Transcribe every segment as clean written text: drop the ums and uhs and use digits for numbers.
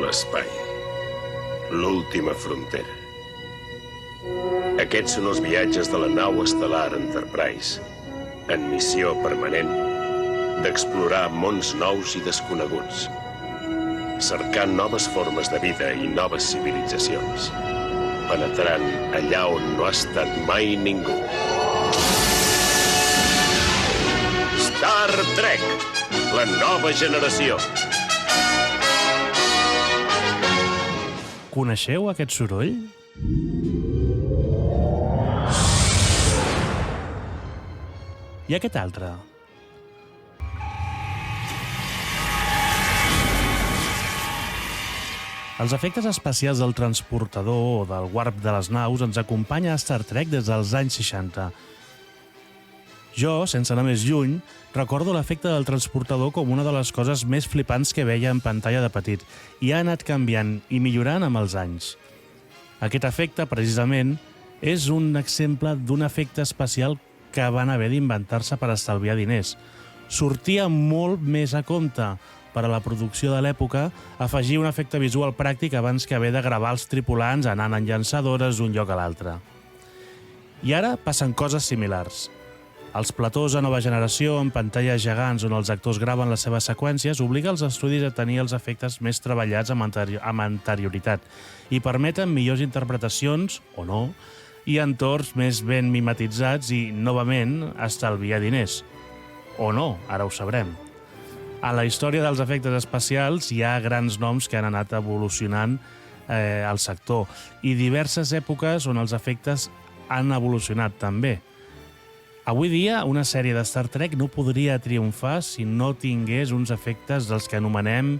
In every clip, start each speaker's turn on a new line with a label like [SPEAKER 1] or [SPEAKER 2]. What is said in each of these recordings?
[SPEAKER 1] l'espai. L'última frontera. Aquests són els viatges de la nau estel·lar Enterprise, en missió permanent d'explorar mons nous i desconeguts, cercant noves formes de vida i noves civilitzacions, penetrant allà on no ha estat mai ningú. Star Trek, la nova generació.
[SPEAKER 2] Coneixeu aquest soroll? I aquest altre? Els efectes especials del transportador o del warp de les naus ens acompanya a Star Trek des dels anys 60. Jo, sense anar més lluny, recordo l'efecte del transportador com una de les coses més flipants que veia en pantalla de petit i ha anat canviant i millorant amb els anys. Aquest efecte, precisament, és un exemple d'un efecte especial que van haver d'inventar-se per estalviar diners. Sortia molt més a compte per a la producció de l'època afegir un efecte visual pràctic abans que haver de gravar els tripulants anant en llançadores d'un lloc a l'altre. I ara passen coses similars. Els platós de nova generació, amb pantalles gegants on els actors graven les seves seqüències, obliga els estudis a tenir els efectes més treballats amb anterioritat i permeten millors interpretacions, o no, i entorns més ben mimetitzats i, novament, estalviar diners. O no, ara ho sabrem. A la història dels efectes especials hi ha grans noms que han anat evolucionant al sector i diverses èpoques on els efectes han evolucionat també. Avui dia, una sèrie de Star Trek no podria triomfar si no tingués uns efectes dels que anomenem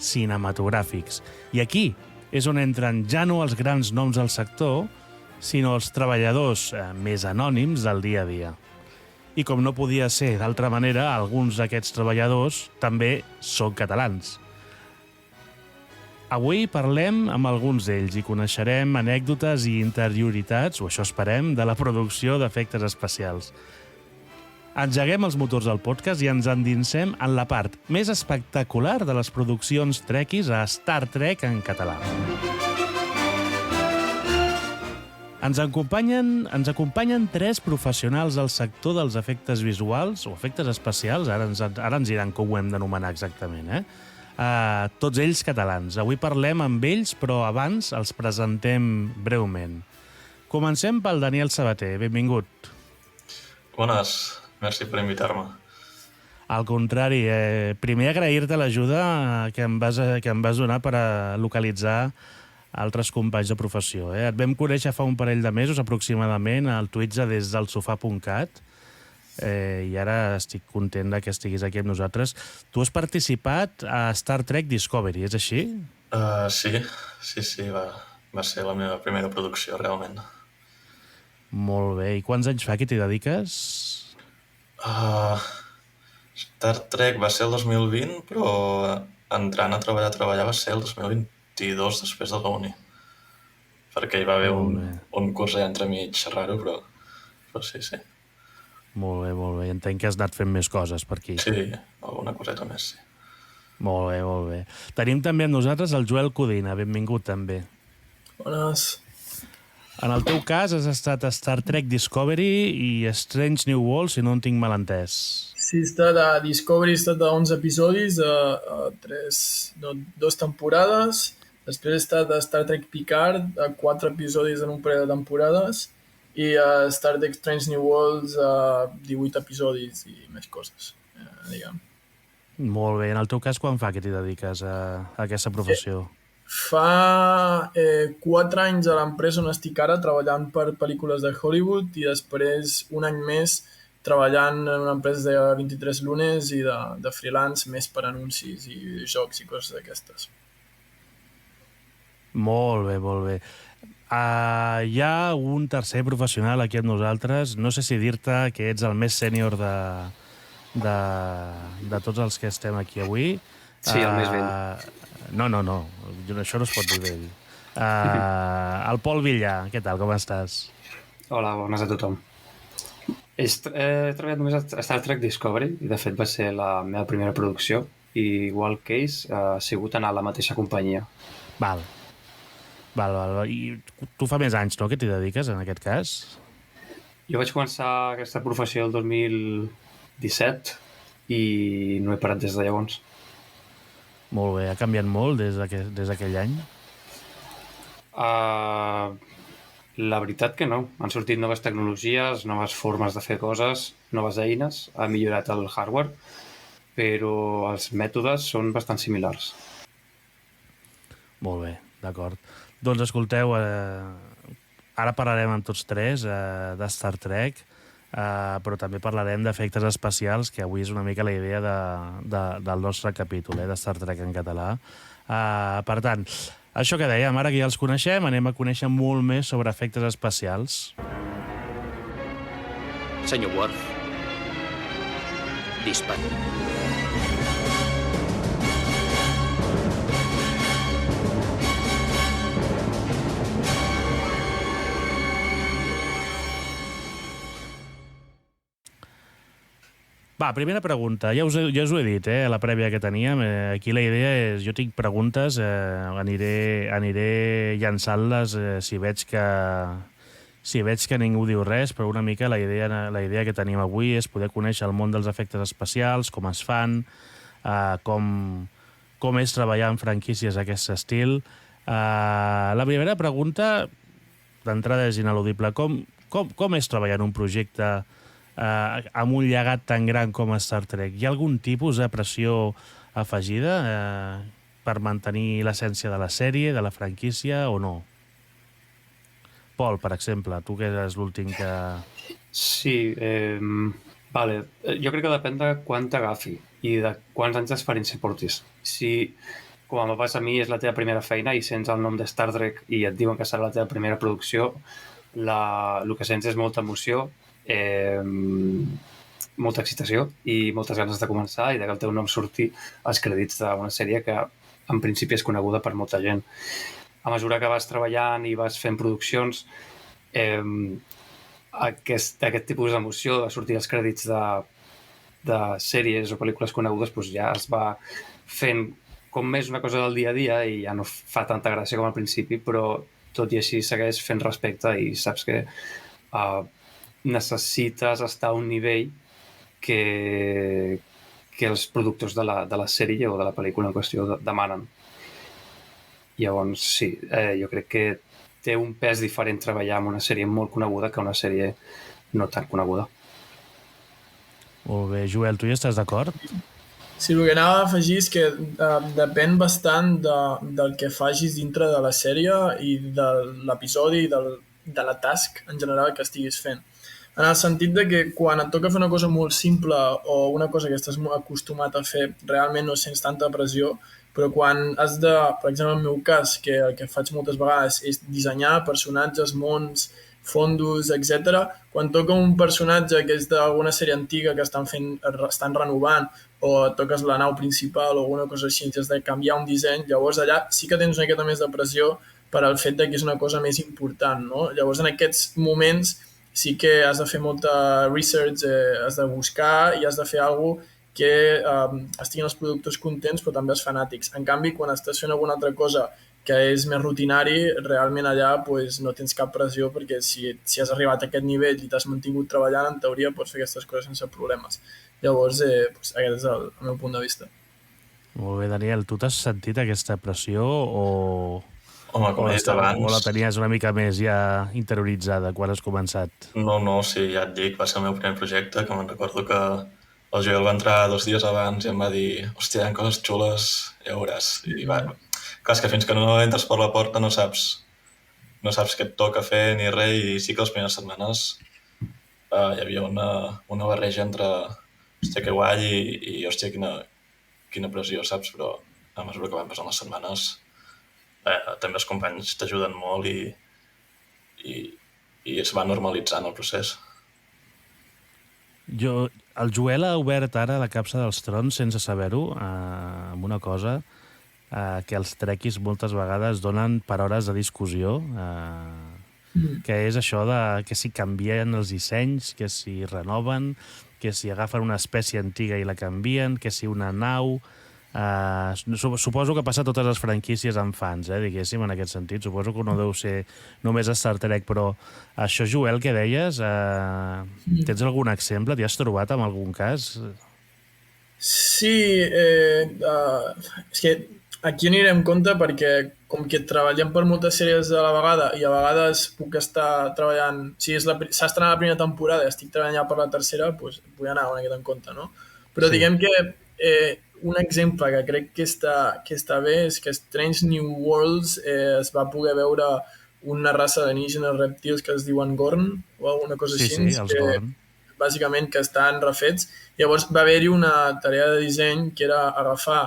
[SPEAKER 2] cinematogràfics. I aquí és on entren ja no els grans noms del sector, sinó els treballadors més anònims del dia a dia. I com no podia ser d'altra manera, alguns d'aquests treballadors també són catalans. Avui parlem amb alguns d'ells i coneixerem anècdotes i interioritats, o això esperem, de la producció d'efectes especials. Engeguem els motors del podcast i ens endinsem en la part més espectacular de les produccions trekkies a Star Trek en català. Ens acompanyen 3 professionals del sector dels efectes visuals o efectes especials, ara ens diran com ho hem d'anomenar exactament, tots ells catalans. Avui parlem amb ells, però abans els presentem breument. Comencem pel Daniel Sabater, benvingut.
[SPEAKER 3] Bones, merci per invitar-me.
[SPEAKER 2] Al contrari, primer agrair-te l'ajuda que em vas donar per a localitzar altres companys de professió. Et vam conèixer fa un parell de mesos, aproximadament, al Twitter des del sofà.cat, i ara estic content que estiguis aquí amb nosaltres. Tu has participat a Star Trek Discovery, és així?
[SPEAKER 3] Sí, va ser la meva primera producció, realment.
[SPEAKER 2] Molt bé. I quants anys fa que t'hi dediques?
[SPEAKER 3] Star Trek va ser el 2020, però entrant a treballar va ser el 2022, després de la uni. Perquè hi va haver un curs allà entremig raro, però sí.
[SPEAKER 2] Molt bé. Entenc que has anat fent més coses per aquí.
[SPEAKER 3] Sí, alguna coseta més, sí.
[SPEAKER 2] Molt bé. Tenim també amb nosaltres el Joel Codina. Benvingut, també.
[SPEAKER 4] Bones.
[SPEAKER 2] En el teu cas has estat a Star Trek Discovery i Strange New Worlds, si no en tinc mal entès.
[SPEAKER 4] Sí, he estat a Discovery, he estat a 11 episodis, a 2 temporades. Després he estat a Star Trek Picard, a 4 episodis en un parell de temporades. I a Star Trek Strange New Worlds, a 18 episodis i més coses, diguem.
[SPEAKER 2] Molt bé. En el teu cas, quan fa que t'hi dediques a aquesta professió?
[SPEAKER 4] Fa 4 anys a l'empresa on estic ara, treballant per pel·lícules de Hollywood, i després un any més treballant en una empresa de 23 lunes i de freelance, més per anuncis i jocs i coses d'aquestes.
[SPEAKER 2] Molt bé. Hi ha un tercer professional aquí amb nosaltres. No sé si dir-te que ets el més sènior de tots els que estem aquí avui.
[SPEAKER 5] Sí, el més vell.
[SPEAKER 2] No. Això no es pot dir vell. El Pol Villar, què tal, com estàs?
[SPEAKER 5] Hola, bones a tothom. He treballat només a Star Trek Discovery i de fet va ser la meva primera producció i Wild Case ha sigut anar a la mateixa companyia.
[SPEAKER 2] Val. I tu fa més anys, no?, que t'hi dediques, en aquest cas?
[SPEAKER 5] Jo vaig començar aquesta professió el 2017 i no he parat des de llavors.
[SPEAKER 2] Molt bé. Ha canviat molt des d'aquell any?
[SPEAKER 5] La veritat que no. Han sortit noves tecnologies, noves formes de fer coses, noves eines, ha millorat el hardware, però els mètodes són bastant similars.
[SPEAKER 2] Molt bé, d'acord. Doncs escolteu, ara parlarem amb tots tres de Star Trek, però també parlarem d'efectes especials, que avui és una mica la idea del nostre capítol, de Star Trek en català. Per tant, això que dèiem, ara que ja els coneixem, anem a conèixer molt més sobre efectes especials.
[SPEAKER 6] Senyor Worf, dispari.
[SPEAKER 2] Va, primera pregunta. Ja us ho he dit, a la prèvia que teníem. Aquí la idea és... Jo tinc preguntes, aniré llançant-les si veig que ningú diu res, però una mica la idea que tenim avui és poder conèixer el món dels efectes especials, com es fan, com és treballar en franquícies d'aquest estil. La primera pregunta, d'entrada, és ineludible. Com és treballar en un projecte amb un llegat tan gran com Star Trek? Hi ha algun tipus de pressió afegida per mantenir l'essència de la sèrie, de la franquícia, o no? Pol, per exemple, tu que és l'últim que...
[SPEAKER 5] Sí, vale. Jo crec que depèn de quant t'agafi i de quants anys d'experiència portis. Si, com em passa a mi, és la teva primera feina i sents el nom de Star Trek i et diuen que serà la teva primera producció, el que sents és molta emoció, molta excitació i moltes ganes de començar i de que el teu nom surti als crèdits d'una sèrie que en principi és coneguda per molta gent. A mesura que vas treballant i vas fent produccions, aquest tipus d'emoció de sortir als crèdits de sèries o pel·lícules conegudes ja es va fent com més una cosa del dia a dia i ja no fa tanta gràcia com al principi, però tot i així segueix fent respecte i saps que necessites estar a un nivell que els productors de la sèrie o de la pel·lícula en qüestió demanen. Llavors, sí, jo crec que té un pes diferent treballar en una sèrie molt coneguda que una sèrie no tan coneguda.
[SPEAKER 2] Molt bé. Joel, tu hi estàs d'acord?
[SPEAKER 4] Sí, el que anava a afegir és que depèn bastant del que facis dintre de la sèrie i de l'episodi i de la task en general que estiguis fent. En el sentit de que quan et toca fer una cosa molt simple o una cosa que estàs acostumat a fer, realment no sents tanta pressió, però quan has de, per exemple, en el meu cas, que el que faig moltes vegades és dissenyar personatges, mons, fondos, etc. Quan toca un personatge que és d'alguna sèrie antiga que estan renovant o toques la nau principal o alguna cosa així, has de canviar un disseny, llavors allà sí que tens una miqueta més de pressió per al fet de que és una cosa més important, no? Llavors en aquests moments sí que has de fer molta research, has de buscar i has de fer alguna cosa que estiguin els productors contents però també els fanàtics. En canvi, quan estàs fent alguna altra cosa que és més rutinari, realment allà no tens cap pressió perquè si has arribat a aquest nivell i t'has mantingut treballant, en teoria pots fer aquestes coses sense problemes. Llavors, aquest és el meu punt de vista.
[SPEAKER 2] Molt bé, Daniel, tu t'has sentit aquesta pressió o...
[SPEAKER 3] Home, com he dit abans...
[SPEAKER 2] O la tenies una mica més ja interioritzada quan has començat?
[SPEAKER 3] No, sí, ja et dic, va ser el meu primer projecte, que me'n recordo que el Joel va entrar 2 dies abans i em va dir hòstia, hi ha coses xules, ja veuràs. I va, clar, és que fins que no entres per la porta no saps què et toca fer ni res, i sí que les primeres setmanes hi havia una barreja entre hòstia, que guai i hòstia, quina pressió, saps? Però a mesura que van passant les setmanes també els companys t'ajuden molt i es va normalitzant el procés.
[SPEAKER 2] El Joel ha obert ara la capsa dels trons sense saber-ho, amb una cosa que els trequis moltes vegades donen per hores de discussió, que és això de que si canvien els dissenys, que si renoven, que si agafen una espècie antiga i la canvien, que si una nau... Suposo que passa a totes les franquícies amb fans, diguéssim, en aquest sentit. Suposo que no deu ser només Star Trek, però això, Joel, que deies, tens algun exemple? T'hi has trobat en algun cas?
[SPEAKER 4] Sí, és que aquí aniré en compte perquè com que treballem per moltes sèries a la vegada i a vegades puc estar treballant... Si s'ha estrenat la primera temporada i estic treballant ja per la tercera, doncs vull anar una miqueta en compte, no? Però diguem que un exemple que crec que està bé és que Strange New Worlds es va poder veure una raça d'alienígenes reptils que es diuen Gorn o alguna cosa així.
[SPEAKER 2] Sí, els Gorn.
[SPEAKER 4] Bàsicament que estan refets. Llavors va haver-hi una tarea de disseny que era agafar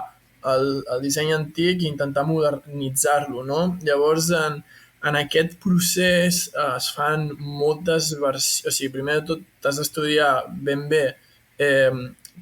[SPEAKER 4] el disseny antic i intentar modernitzar-lo, no? Llavors, en aquest procés es fan moltes versions... O sigui, primer de tot t'has d'estudiar ben bé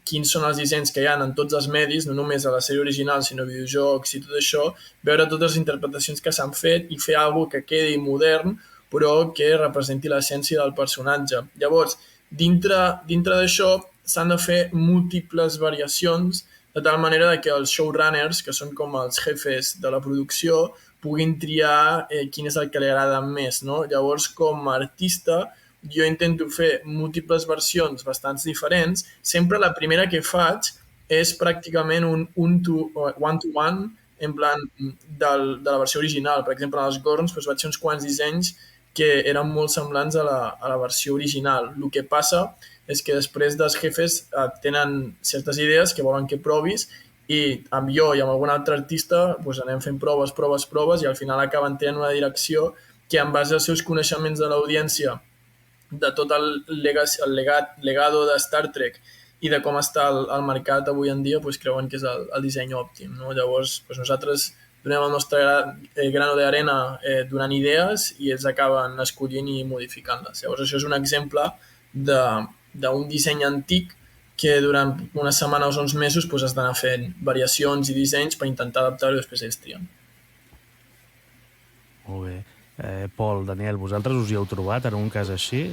[SPEAKER 4] quins són els dissenys que hi ha en tots els medis, no només a la sèrie original, sinó videojocs i tot això, veure totes les interpretacions que s'han fet i fer alguna que quedi modern, però que representi l'essència del personatge. Llavors, dintre d'això s'han de fer múltiples variacions de tal manera que els showrunners, que són com els jefes de la producció, puguin triar quin és el que li agrada més, no? Llavors, com a artista, jo intento fer múltiples versions bastants diferents. Sempre la primera que faig és pràcticament un one-to-one, en plan de la versió original. Per exemple, en els Gorns vaig fer uns quants dissenys que eren molt semblants a la versió original. El que passa és que després dels jefes tenen certes idees que volen que provis i amb jo i amb algun altre artista doncs anem fent proves i al final acaben tenint una direcció que en base als seus coneixements de l'audiència, de tot el legado de Star Trek i de com està el mercat avui en dia, doncs creuen que és el disseny òptim, no? Llavors doncs nosaltres donem el nostre grano de arena donant idees i ells acaben escollint i modificant-les. Llavors això és un exemple d'un disseny antic que durant una setmana o uns mesos doncs, has d'anar fent variacions i dissenys per intentar adaptar-ho i després ells trien.
[SPEAKER 2] Molt bé. Pol, Daniel, vosaltres us hi heu trobat en un cas així?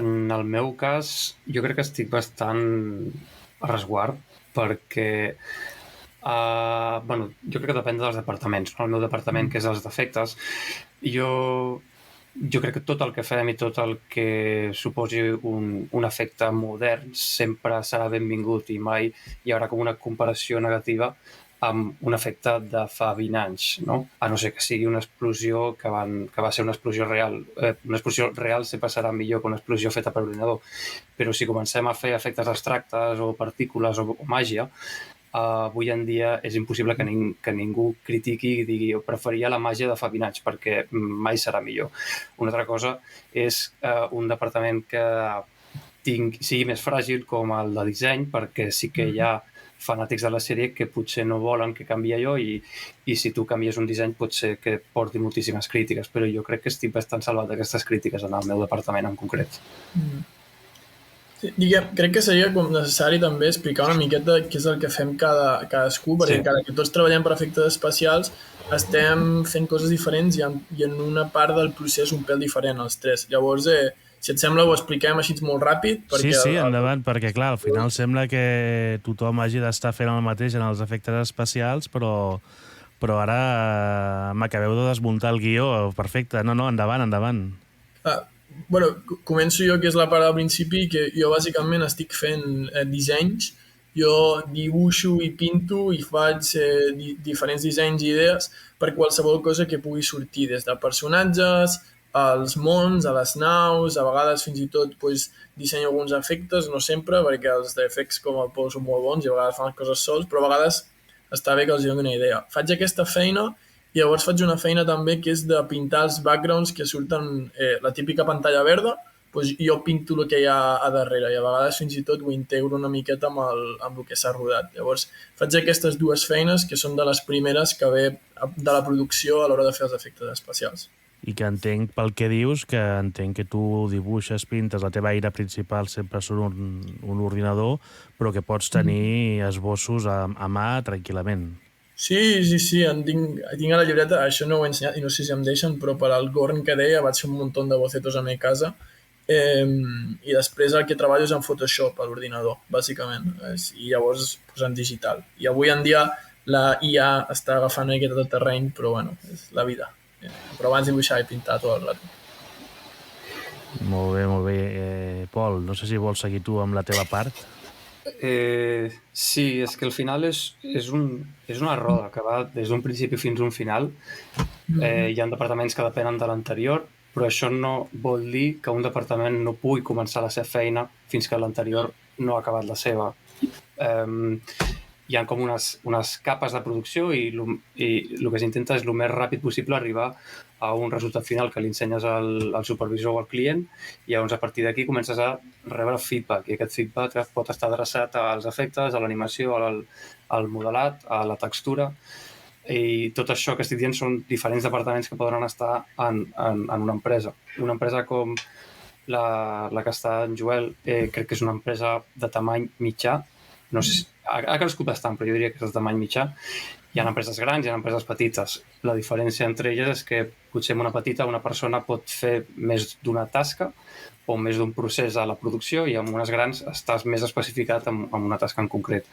[SPEAKER 5] En el meu cas, jo crec que estic bastant a resguard perquè jo crec que depèn dels departaments. El meu departament, que és els d'efectes, jo crec que tot el que fem i tot el que suposi un efecte modern sempre serà benvingut i mai hi haurà com una comparació negativa amb un efecte de fa 20 anys, no? A no ser que sigui una explosió que va ser una explosió real. Una explosió real sempre serà millor que una explosió feta per ordinador. Però si comencem a fer efectes abstractes o partícules o màgia, avui en dia és impossible que ningú critiqui i digui jo preferia la màgia de fa 20 anys perquè mai serà millor. Una altra cosa és un departament que sigui més fràgil com el de disseny, perquè sí que hi ha fanàtics de la sèrie que potser no volen que canviï allò i si tu canvies un disseny pot ser que porti moltíssimes crítiques, però jo crec que estic bastant salvat d'aquestes crítiques en el meu departament en concret.
[SPEAKER 4] Sí, crec que seria com necessari també explicar una miqueta què és el que fem cadascú, perquè encara que tots treballem per efectes especials, estem fent coses diferents i en una part del procés un pèl diferent els tres. Llavors, si et sembla, ho expliquem així molt ràpid.
[SPEAKER 2] Sí, endavant, perquè clar, al final sembla que tothom hagi d'estar fent el mateix en els efectes especials, però ara m'acabeu de desmuntar el guió. Perfecte, no, endavant.
[SPEAKER 4] Bueno, començo jo, que és la part del principi, que jo bàsicament estic fent dissenys. Jo dibuixo i pinto i faig diferents dissenys i idees per qualsevol cosa que pugui sortir, des de personatges, als mons, a les naus, a vegades fins i tot dissenyo alguns efectes, no sempre, perquè els d'efectes com el Pol són molt bons i a vegades fan les coses sols, però a vegades està bé que els doni una idea. Faig aquesta feina i llavors faig una feina també que és de pintar els backgrounds que surten la típica pantalla verda, jo pinto el que hi ha a darrere i a vegades fins i tot ho integro una miqueta amb el que s'ha rodat. Llavors faig aquestes dues feines que són de les primeres que ve de la producció a l'hora de fer els efectes especials.
[SPEAKER 2] I que entenc pel que dius, que entenc que tu dibuixes, pintes, la teva eina principal sempre són un ordinador, però que pots tenir esbossos a mà tranquil·lament.
[SPEAKER 4] Sí, tinc a la llibreta, això no ho he ensenyat i no sé si em deixen, però per al Gorn que deia vaig fer un munt de bocetos a mi casa i després el que treballo és en Photoshop a l'ordinador, bàsicament, i llavors en digital. I avui en dia la IA està agafant una miqueta de terreny, però bueno, és la vida. Però abans dibuixar i pintar tot el rato.
[SPEAKER 2] Molt bé, molt bé. Pol, no sé si vols seguir tu amb la teva part.
[SPEAKER 5] Sí, és que al final és una roda que va des d'un principi fins a un final. Hi ha departaments que depenen de l'anterior, però això no vol dir que un departament no pugui començar la seva feina fins que l'anterior no ha acabat la seva. Hi ha com unes capes de producció i el que s'intenta és el més ràpid possible arribar a un resultat final que li ensenyes al supervisor o al client, i llavors a partir d'aquí comences a rebre feedback, i aquest feedback pot estar adreçat als efectes, a l'animació, al modelat, a la textura, i tot això que estic dient són diferents departaments que poden estar en una empresa. Una empresa com la que està en Joel, crec que és una empresa de tamany mitjà, no sé si ha crescut bastant, però jo diria que és de tamany mitjà. Hi ha empreses grans, hi ha empreses petites. La diferència entre elles és que potser en una petita una persona pot fer més d'una tasca o més d'un procés a la producció, i en unes grans estàs més especificat en una tasca en concret.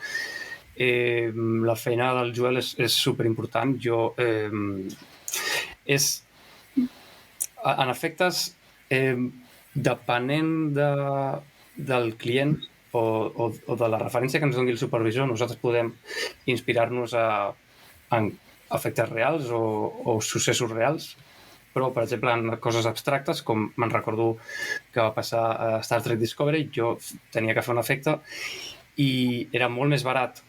[SPEAKER 5] La feina del Joel és superimportant. En efectes, depenent del client o de la referència que ens doni el supervisor, nosaltres podem inspirar-nos en efectes reals o successos reals, però, per exemple, en coses abstractes, com me'n recordo que va passar a Star Trek Discovery, jo tenia que fer un efecte i era molt més barat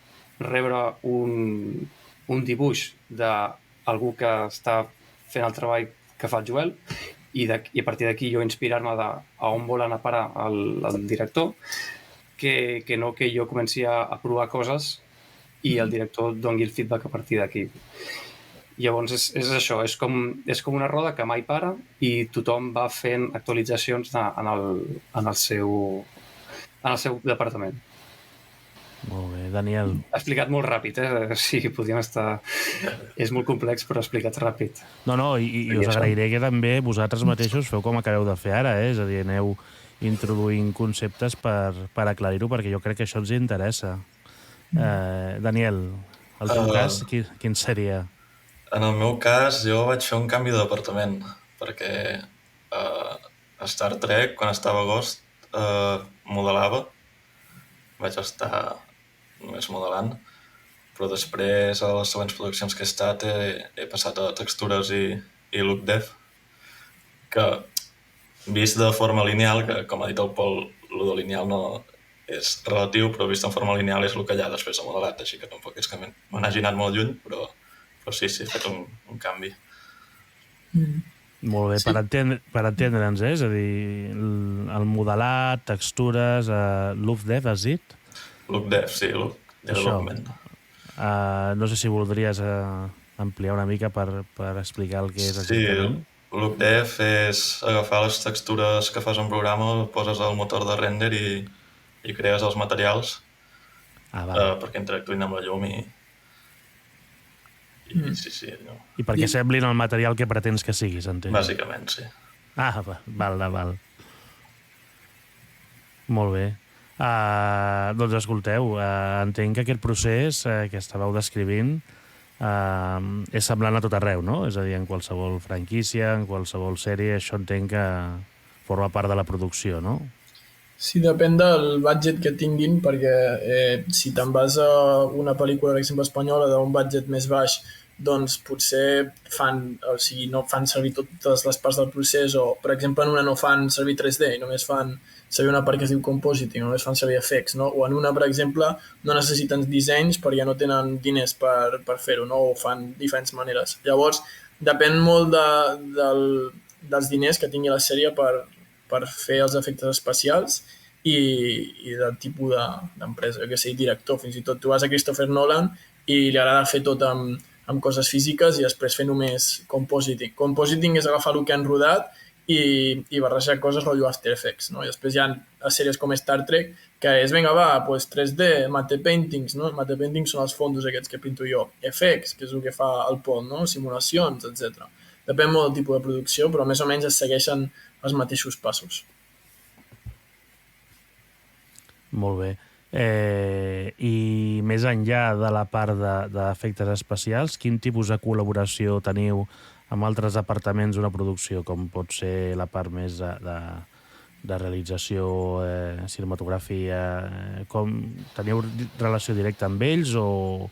[SPEAKER 5] rebre un dibuix d'algú que està fent el treball que fa el Joel, i a partir d'aquí jo inspirar-me a on vol anar a parar el director, que no que jo comenci a provar coses i el director doni el feedback a partir d'aquí. Llavors és això, és com una roda que mai para i tothom va fent actualitzacions en el seu departament.
[SPEAKER 2] Molt bé, Daniel.
[SPEAKER 5] He explicat molt ràpid, sí, podríem estar... És molt complex, però explicat ràpid.
[SPEAKER 2] No, i us agrairé que també vosaltres mateixos feu com acabeu de fer ara, és a dir, aneu introduint conceptes per aclarir-ho, perquè jo crec que això ens interessa. Daniel, el teu cas, quin seria?
[SPEAKER 3] En el meu cas, jo vaig fer un canvi de departament, perquè a Star Trek, quan estava a Ghost, modelava. Vaig estar només modelant, però després, a les següents produccions que he estat, he passat a textures i look dev, que vist de forma lineal, que com ha dit el Pol, el de lineal no és relatiu, però vist en forma lineal és el que hi ha després de modelat, així que tampoc és que me n'hagi anat molt lluny, però sí, he fet un canvi.
[SPEAKER 2] Molt bé, sí. Per entendre'ns, és a dir, el modelat, textures, look dev, has dit?
[SPEAKER 3] Look dev, sí, look development.
[SPEAKER 2] No sé si voldries ampliar una mica per explicar el que és exactament.
[SPEAKER 3] Sí, look dev és agafar les textures que fas en programa, poses al motor de render i crees els materials perquè interactuïn amb la llum i sí. No.
[SPEAKER 2] I perquè semblin el material que pretens que siguis, entenc.
[SPEAKER 3] Bàsicament, sí.
[SPEAKER 2] Val. Molt bé. Doncs escolteu, entenc que aquest procés que estàveu descrivint és semblant a tot arreu, no? És a dir, en qualsevol franquícia, en qualsevol sèrie, això entenc que forma part de la producció, no?
[SPEAKER 4] Sí, depèn del budget que tinguin, perquè si te'n vas a una pel·lícula, per exemple, espanyola, d'un budget més baix, doncs potser no fan servir totes les parts del procés, o, per exemple, en una no fan servir 3D, només fan servir una part que es diu compositing, només fan servir effects, no? O en una, per exemple, no necessiten dissenys perquè no tenen diners per fer-ho, no? O fan diferents maneres. Llavors, depèn molt dels diners que tingui la sèrie per fer els efectes especials i del tipus d'empresa, que sigui director. Fins i tot tu vas a Christopher Nolan i li agrada fer tot amb coses físiques i després fer només compositing. Compositing és agafar el que han rodat i barrejar coses rotllo After Effects, no? I després hi ha sèries com Star Trek que és, vinga, pues 3D, matte paintings, no? Matte paintings són els fondos aquests que pinto jo. Effects, que és el que fa el Pol, no? Simulacions, etc. Depèn molt del tipus de producció, però més o menys es segueixen els mateixos passos.
[SPEAKER 2] Molt bé. I més enllà de la part d'efectes especials, quin tipus de col·laboració teniu amb altres departaments d'una producció, com pot ser la part més de realització, cinematografia? Teniu relació directa amb ells o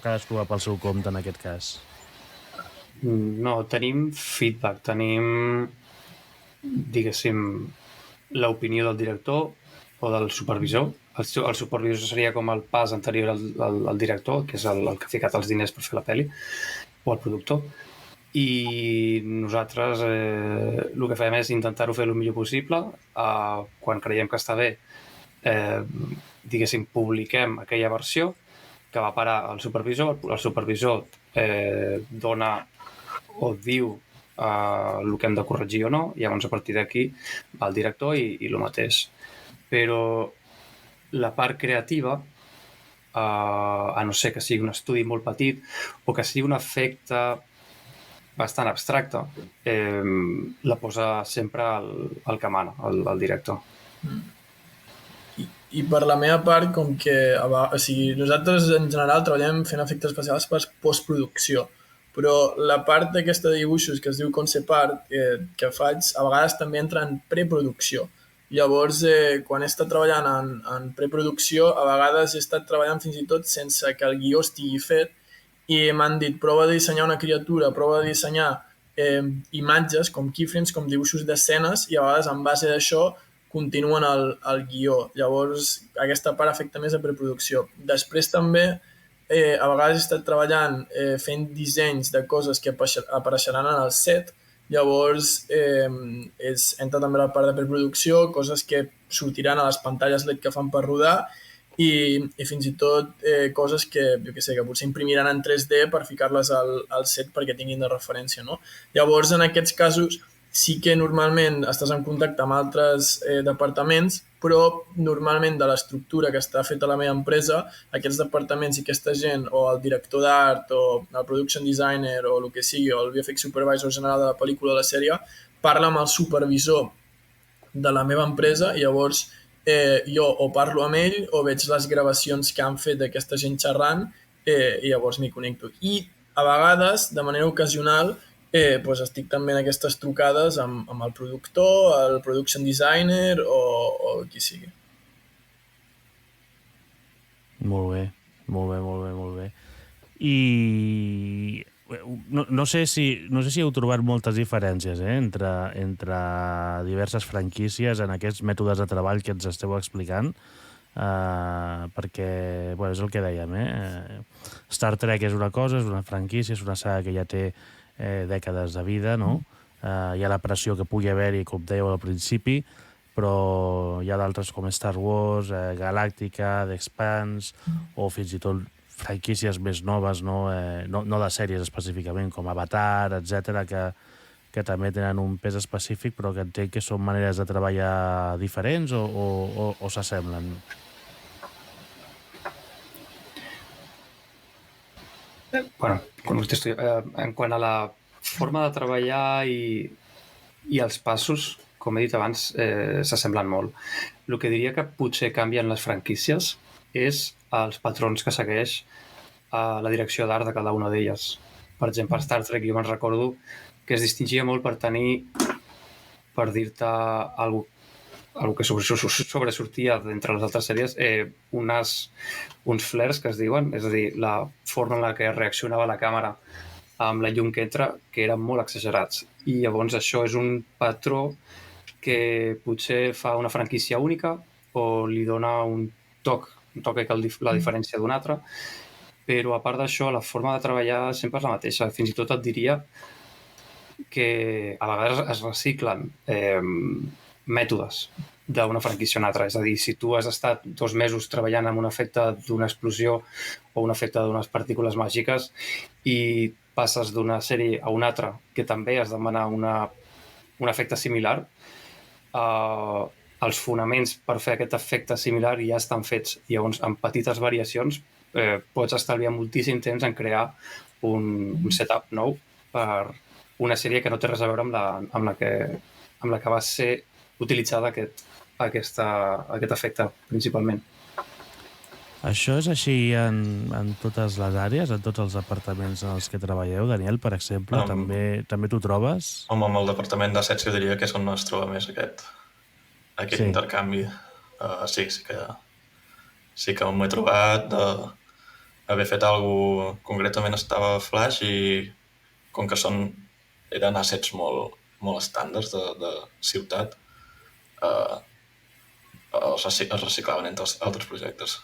[SPEAKER 2] cadascú va pel seu compte en aquest cas?
[SPEAKER 5] No, tenim feedback, tenim, diguéssim, l'opinió del director o del supervisor. El supervisor seria com el pas anterior al director, que és el que ha ficat els diners per fer la pel·li, o el productor. I nosaltres el que fem és intentar-ho fer el millor possible. Quan creiem que està bé, diguéssim, publiquem aquella versió que va parar al supervisor. El supervisor dona o diu el que hem de corregir o no, i llavors a partir d'aquí va el director i el mateix. Però la part creativa, a no ser que sigui un estudi molt petit o que sigui un efecte bastant abstracte, la posa sempre el que mana, el director.
[SPEAKER 4] I per la meva part, com que nosaltres en general treballem fent efectes especials per postproducció, però la part d'aquesta de dibuixos que es diu concept art que faig, a vegades també entra en preproducció. Llavors, quan he estat treballant en preproducció, a vegades he estat treballant fins i tot sense que el guió estigui fet i m'han dit, prova de dissenyar una criatura, prova de dissenyar imatges com keyframes, com dibuixos d'escenes, i a vegades en base d'això continuen el guió. Llavors, aquesta part afecta més a preproducció. Després també, a vegades he estat treballant fent dissenys de coses que apareixeran en el set. Llavors, entra també la part de preproducció, coses que sortiran a les pantalles LED que fan per rodar i fins i tot coses que, jo què sé, que potser imprimiran en 3D per ficar-les al set perquè tinguin de referència, no? Llavors, en aquests casos, sí que normalment estàs en contacte amb altres departaments, però normalment de l'estructura que està feta a la meva empresa, aquests departaments i aquesta gent, o el director d'art, o el production designer, o el que sigui, o el VFX supervisor general de la pel·lícula o de la sèrie, parla amb el supervisor de la meva empresa i llavors jo o parlo amb ell o veig les gravacions que han fet d'aquesta gent xerrant i llavors m'hi connecto. I a vegades, de manera ocasional, doncs estic també en aquestes trucades amb el productor, el production designer o qui sigui.
[SPEAKER 2] Molt bé, molt bé, molt bé, molt bé. I no sé si heu trobat moltes diferències entre diverses franquícies en aquests mètodes de treball que ens esteu explicant, perquè és el que dèiem, Star Trek és una cosa, és una franquícia, és una saga que ja té dècades de vida, no? Hi ha la pressió que pugui haver-hi, com dèieu al principi, però hi ha d'altres com Star Wars, Galàctica, The Expanse, o fins i tot franquícies més noves, no de sèries específicament, com Avatar, etc, que també tenen un pes específic, però que entenc que són maneres de treballar diferents o s'assemblen.
[SPEAKER 5] Bueno, en quant a la forma de treballar i els passos, com he dit abans, s'assemblen molt. El que diria que potser canvien les franquícies és els patrons que segueix la direcció d'art de cada una d'elles. Per exemple, a Star Trek jo me'n recordo que es distingia molt per tenir, per dir-te alguna que sobresortia d'entre les altres sèries, uns flares que es diuen, és a dir, la forma en la que reaccionava la càmera amb la llum que entra, que eren molt exagerats. I llavors això és un patró que potser fa una franquícia única o li dona un toc que la diferència d'un altre, però a part d'això la forma de treballar sempre és la mateixa. Fins i tot et diria que a vegades es reciclen mètodes d'una franquícia a una altra. És a dir, si tu has estat 2 mesos treballant amb un efecte d'una explosió o un efecte d'unes partícules màgiques i passes d'una sèrie a una altra que també has de demanar un efecte similar, els fonaments per fer aquest efecte similar ja estan fets. I llavors, amb petites variacions, pots estalviar moltíssim temps en crear un setup nou per una sèrie que no té res a veure amb la que va ser utilitzada aquest efecte, principalment.
[SPEAKER 2] Això és així en totes les àrees, en tots els departaments en els que treballeu? Daniel, per exemple, també t'ho trobes?
[SPEAKER 3] Home, amb el departament d'assets jo diria que és on es troba més aquest intercanvi. Sí que m'ho he trobat d'haver fet alguna cosa, concretament estava a Flash i com que eren assets molt, molt estàndards de ciutat, es reciclaven entre els altres projectes.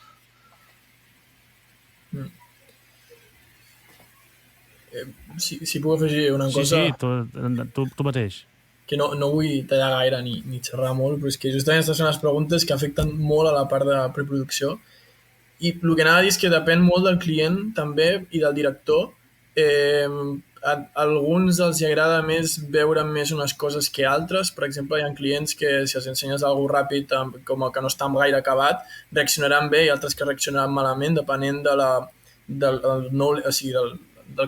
[SPEAKER 4] Si puc afegir una cosa...
[SPEAKER 2] Sí, tu mateix.
[SPEAKER 4] Que no vull tallar gaire ni xerrar molt, però és que justament aquestes són les preguntes que afecten molt a la part de preproducció. I el que anava a dir és que depèn molt del client també i del director. A alguns els agrada més veure més unes coses que altres. Per exemple, hi ha clients que si els ensenyes alguna ràpid com que no està gaire acabat, reaccionaran bé i altres que reaccionaran malament, depenent del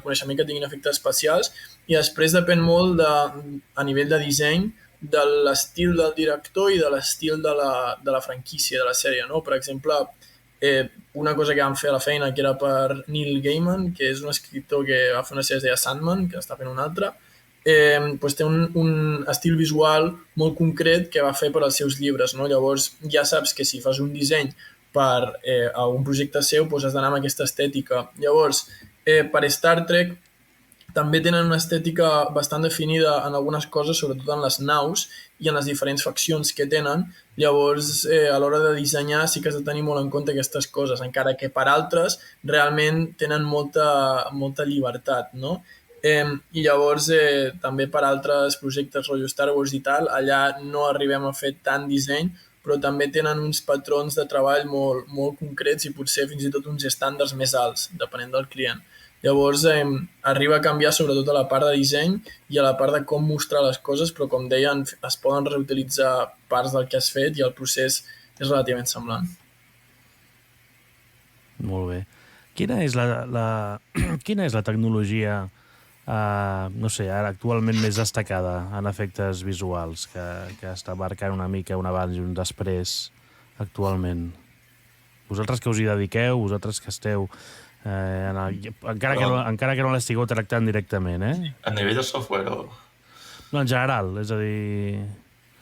[SPEAKER 4] coneixement que tinguin efectes especials. I després depèn molt a nivell de disseny de l'estil del director i de l'estil de la franquícia, de la sèrie, no? Per exemple, una cosa que vam fer a la feina que era per Neil Gaiman, que és un escriptor que va fer una sèrie que es deia Sandman, que està fent una altra, doncs té un estil visual molt concret que va fer per als seus llibres, no? Llavors ja saps que si fas un disseny per a un projecte seu doncs has d'anar amb aquesta estètica. Llavors, per Star Trek també tenen una estètica bastant definida en algunes coses, sobretot en les naus i en les diferents faccions que tenen. Llavors, a l'hora de dissenyar sí que has de tenir molt en compte aquestes coses, encara que per altres realment tenen molta llibertat, no? I llavors, també per altres projectes rotllo Star Wars i tal, allà no arribem a fer tant disseny, però també tenen uns patrons de treball molt, molt concrets i potser fins i tot uns estàndards més alts, depenent del client. Llavors, arriba a canviar sobretot a la part de disseny i a la part de com mostrar les coses, però com deien, es poden reutilitzar parts del que has fet i el procés és relativament semblant.
[SPEAKER 2] Molt bé. Quina és la tecnologia no sé, ara actualment més destacada en efectes visuals que està marcant una mica un abans i un després actualment? Vosaltres que us hi dediqueu, vosaltres que esteu encara que no l'estigueu tractant directament,
[SPEAKER 3] A nivell de software o...?
[SPEAKER 2] No, en general, és a dir...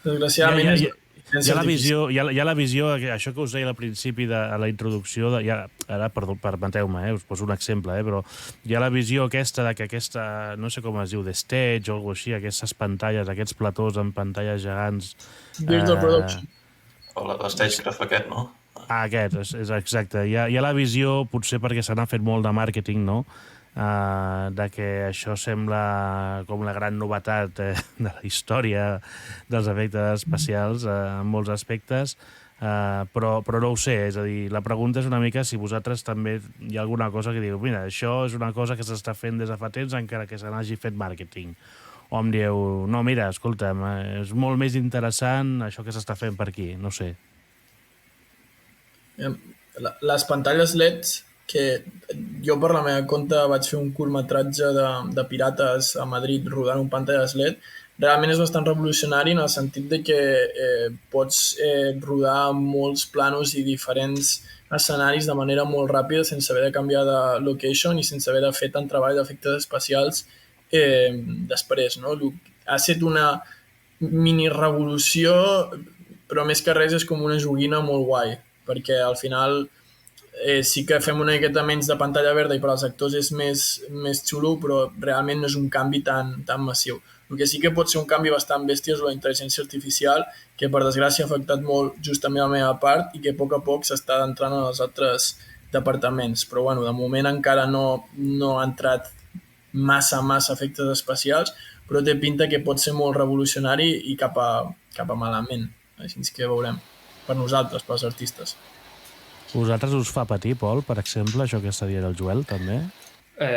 [SPEAKER 4] Desgraciadament
[SPEAKER 2] hi ha la visió, això que us deia al principi de la introducció, ara, permeteu-me, us poso un exemple, però hi ha la visió aquesta de que aquesta, no sé com es diu, de stage o alguna cosa així, aquestes pantalles, aquests platós amb pantalles gegants...
[SPEAKER 4] Virtual Production.
[SPEAKER 3] O l'Stagecraft aquest, no?
[SPEAKER 2] Aquest, és exacte. Hi ha la visió, potser perquè se n'ha fet molt de màrqueting, no?, de que això sembla com la gran novetat de la història dels efectes especials en molts aspectes, però no ho sé, és a dir, la pregunta és una mica si vosaltres també hi ha alguna cosa que diu, mira, això és una cosa que s'està fent des de fa temps encara que se n'hagi fet màrqueting. O em dieu, no, mira, escolta'm, és molt més interessant això que s'està fent per aquí, no sé.
[SPEAKER 4] Les pantalles LEDs, que jo per la meva compte vaig fer un curtmetratge de pirates a Madrid rodant un pantalles LED, realment és bastant revolucionari en el sentit de que pots rodar molts planos i diferents escenaris de manera molt ràpida sense haver de canviar de location i sense haver de fer tant treball d'efectes especials després, no? Ha estat una mini revolució, però més que res és com una joguina molt guai, perquè al final sí que fem una miqueta menys de pantalla verda i per als actors és més xulo, però realment no és un canvi tan massiu. El que sí que pot ser un canvi bastant bèstia és la intel·ligència artificial, que per desgràcia ha afectat molt justament la meva part i que a poc s'està entrant en els altres departaments. Però bueno, de moment encara no ha entrat massa efectes especials, però té pinta que pot ser molt revolucionari i cap a malament. Així que veurem. Per nosaltres, pels artistes.
[SPEAKER 2] Vosaltres us fa patir, Pol, per exemple, això que està dient el Joel, també?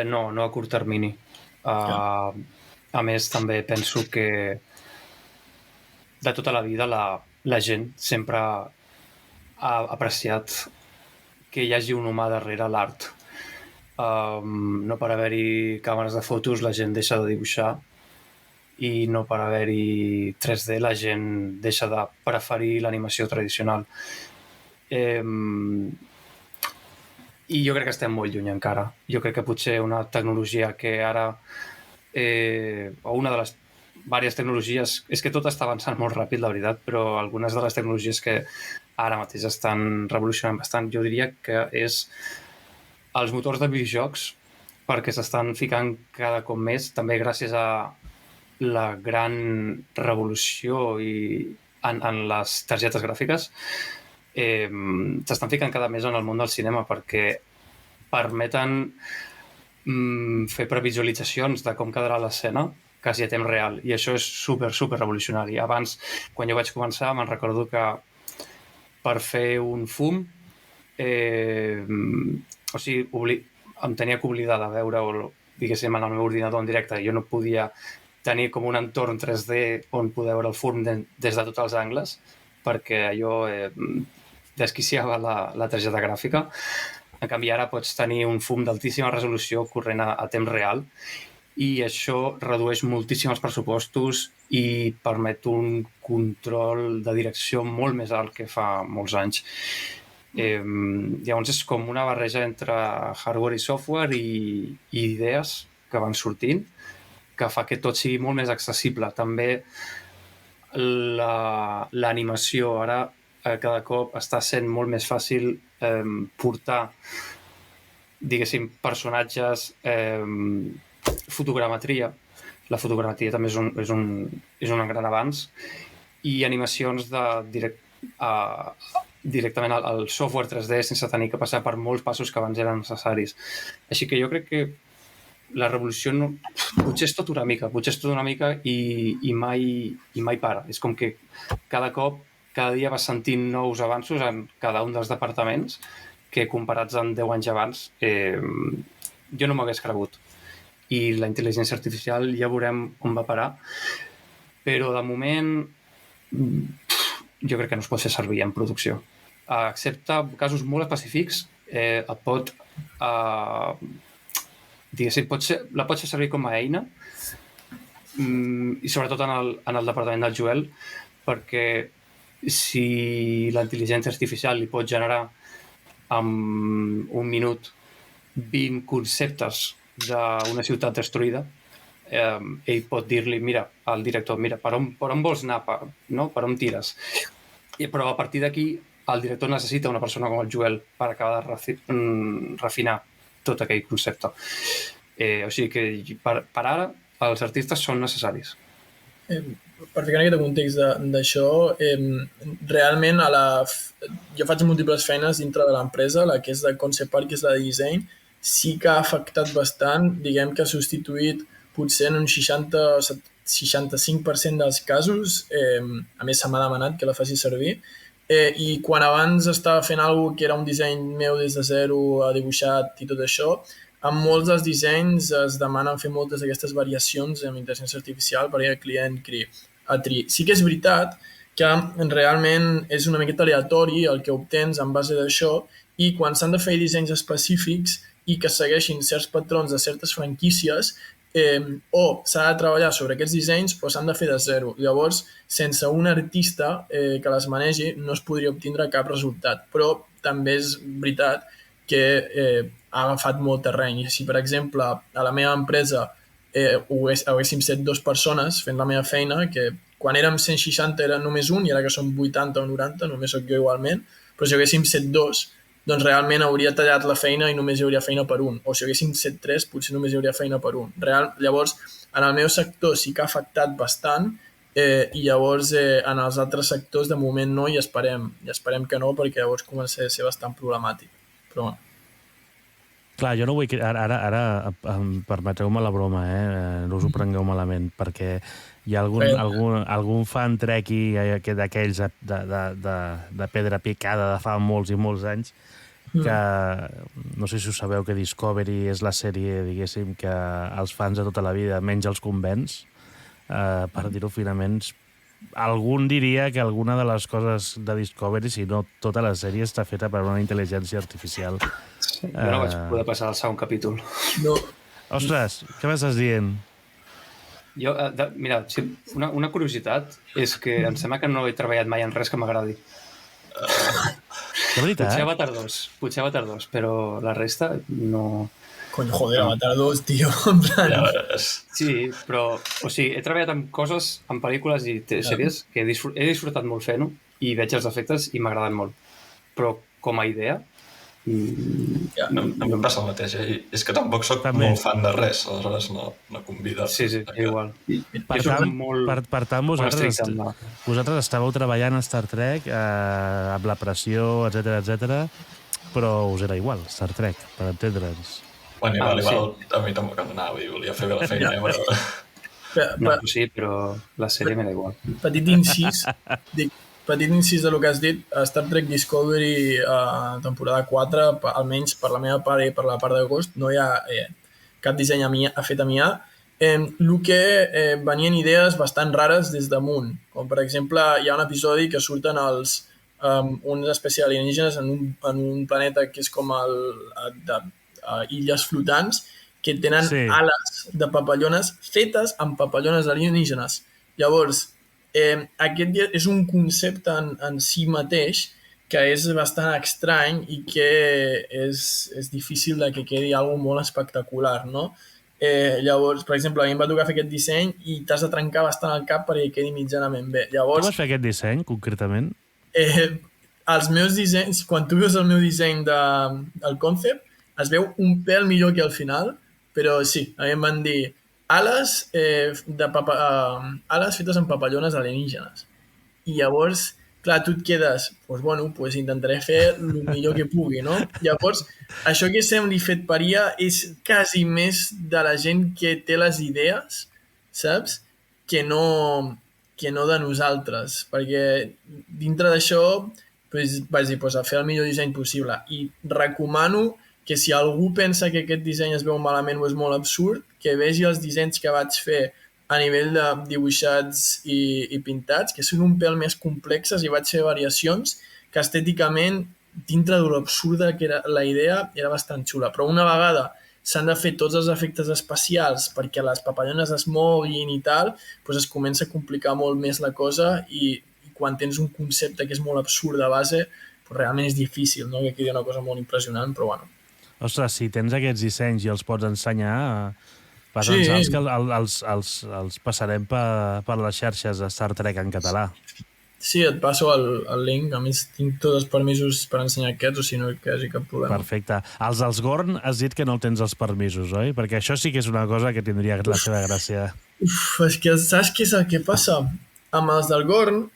[SPEAKER 5] No a curt termini. A més, també penso que de tota la vida la gent sempre ha apreciat que hi hagi un humà darrere l'art. No per haver-hi càmeres de fotos la gent deixa de dibuixar i no per haver-hi 3D la gent deixa de preferir l'animació tradicional. I jo crec que estem molt lluny encara. Jo crec que potser una tecnologia que ara, o una de les diverses tecnologies, és que tot està avançant molt ràpid, la veritat, però algunes de les tecnologies que ara mateix estan revolucionant bastant, jo diria que és els motors de videojocs, perquè s'estan ficant cada cop més, també gràcies a la gran revolució en les targetes gràfiques, s'estan ficant cada més en el món del cinema perquè permeten fer previsualitzacions de com quedarà l'escena quasi a temps real, i això és super revolucionari. Abans, quan jo vaig començar, me'n recordo que per fer un fum, o sigui, em tenia que oblidar de veure, diguéssim, en el meu ordinador en directe. Jo no podia tenir com un entorn 3D on poder veure el fum des de tots els angles, perquè allò desquiciava la targeta gràfica. En canvi, ara pots tenir un fum d'altíssima resolució corrent a temps real, i això redueix moltíssim els pressupostos i permet un control de direcció molt més alt que fa molts anys. Llavors és com una barreja entre hardware i software i idees que van sortint, que fa que tot sigui molt més accessible. També l'animació ara cada cop està sent molt més fàcil portar, diguéssim, personatges, fotogrametria. La fotogrametria també és un gran avanç, i animacions directament al software 3D sense tenir que passar per molts passos que abans eren necessaris. Així que jo crec que la revolució potser és tot una mica i mai para. És com que cada dia vas sentint nous avanços en cada un dels departaments que, comparats amb 10 anys abans, jo no m'hagués cregut. I la intel·ligència artificial ja veurem on va parar, però de moment jo crec que no es pot fer servir en producció. Excepte casos molt específics, diguéssim, la pots fer servir com a eina, i sobretot en el departament del Joel, perquè si la intel·ligència artificial li pot generar en un minut 20 conceptes d'una ciutat destruïda, ell pot dir-li, mira, al director, mira, per on vols anar, per on tires? Però a partir d'aquí el director necessita una persona com el Joel per acabar de refinar tot aquell concepte. O sigui que per ara els artistes són necessaris.
[SPEAKER 4] Per ficar en aquest context d'això, realment jo faig múltiples feines dintre de l'empresa, la que és de concept art, que és la de disseny, sí que ha afectat bastant, diguem que ha substituït potser en un 60-65% dels casos, a més se m'ha demanat que la faci servir, i quan abans estava fent alguna cosa que era un disseny meu des de zero, dibuixat i tot això, en molts dels dissenys es demanen fer moltes d'aquestes variacions amb intel·ligència artificial perquè el client triï. Sí que és veritat que realment és una miqueta aleatori el que obtens en base d'això, i quan s'han de fer dissenys específics i que segueixin certs patrons de certes franquícies, o s'ha de treballar sobre aquests dissenys o s'han de fer de zero. Llavors, sense un artista que les manegi no es podria obtindre cap resultat. Però també és veritat que ha agafat molt terreny. Si, per exemple, a la meva empresa haguéssim set 2 persones fent la meva feina, que quan érem 160 era només un, i ara que som 80 o 90, només soc jo igualment, però si haguéssim set 2, doncs realment hauria tallat la feina i només hi hauria feina per un. O si haguéssim set 3, potser només hi hauria feina per un. Llavors, en el meu sector sí que ha afectat bastant, i llavors en els altres sectors de moment no, i esperem que no, perquè llavors comença a ser bastant problemàtic. Però bueno.
[SPEAKER 2] Clar, jo no vull... Ara permeteu-me la broma, no us ho prengueu malament, perquè hi ha algun fan trequi d'aquells de pedra picada de fa molts i molts anys, que no sé si us sabeu que Discovery és la sèrie, diguéssim, que els fans de tota la vida, menys els convents, per dir-ho finament. Algun diria que alguna de les coses de Discovery, si no tota la sèrie, està feta per una intel·ligència artificial.
[SPEAKER 5] Jo no vaig poder passar al segon capítol.
[SPEAKER 4] No.
[SPEAKER 2] Ostres, què m'estàs dient?
[SPEAKER 5] Jo, mira, una curiositat és que em sembla que no he treballat mai en res que m'agradi.
[SPEAKER 2] De veritat?
[SPEAKER 5] Potser Avatar 2, però la resta no...
[SPEAKER 4] Coño, joder, Avatar 2, tio, en plan...
[SPEAKER 3] Ja veuràs.
[SPEAKER 5] Sí, però, o sigui, he treballat amb coses, en pel·lícules i sèries que he disfrutat molt fent-ho i veig els efectes i m'agraden molt. Però com a idea...
[SPEAKER 3] No em passa el mateix, és que tampoc soc molt fan de res, aleshores no convida.
[SPEAKER 5] Sí, igual.
[SPEAKER 2] Per tant, vosaltres estàveu treballant a Star Trek amb la pressió, etc, però us era igual, Star Trek, per entendre'ns.
[SPEAKER 3] Bueno, igual, a mi tampoc em donava, volia fer bé la feina, però...
[SPEAKER 5] No, sí, però la sèrie m'era igual.
[SPEAKER 4] Petit incís de lo que has dit, a Star Trek Discovery temporada 4, almenys per la meva part i per la part d'agost, no hi ha cap disseny fet a mi. El que venien idees bastant rares des damunt, com per exemple hi ha un episodi que surten unes espècies alienígenes en un planeta que és com illes flotants que tenen ales de papallones fetes amb papallones alienígenes. Llavors, aquest és un concepte en si mateix que és bastant estrany i que és difícil de que quedi alguna molt espectacular, no? Llavors, per exemple, a mi em va tocar fer aquest disseny i t'has de trencar bastant el cap perquè quedi mitjanament bé. Llavors,
[SPEAKER 2] com vas fer aquest disseny, concretament?
[SPEAKER 4] Els meus dissenys, quan tu veus el meu disseny del concept, es veu un pèl millor que al final, però sí, a mi em van dir ales fetes amb papallones alienígenes. I llavors, clar, tu et quedes, doncs intentaré fer el millor que pugui, no? Llavors, això que sembli fet per IA és quasi més de la gent que té les idees, saps? Que no de nosaltres, perquè dintre d'això vaig dir, a fer el millor disseny possible. I recomano que si algú pensa que aquest disseny es veu malament o és molt absurd, que vegi els dissenys que vaig fer a nivell de dibuixats i pintats, que són un pèl més complexes i vaig fer variacions que estèticament, dintre de l'absurda que era la idea, era bastant xula. Però una vegada s'han de fer tots els efectes especials perquè les papallones es moguin i tal, doncs es comença a complicar molt més la cosa i quan tens un concepte que és molt absurd de base, doncs realment és difícil, no? Que quedi una cosa molt impressionant, però bueno.
[SPEAKER 2] Ostres, si tens aquests dissenys i els pots ensenyar, passa'ns que els passarem per les xarxes de Star Trek en català.
[SPEAKER 4] Sí, et passo el link. A més, tinc tots els permisos per ensenyar aquests, o si no, que hi hagi cap problema.
[SPEAKER 2] Perfecte. Els Gorn has dit que no tens els permisos, oi? Perquè això sí que és una cosa que tindria la seva gràcia.
[SPEAKER 4] És que saps què és el que passa? Amb els del Gorn,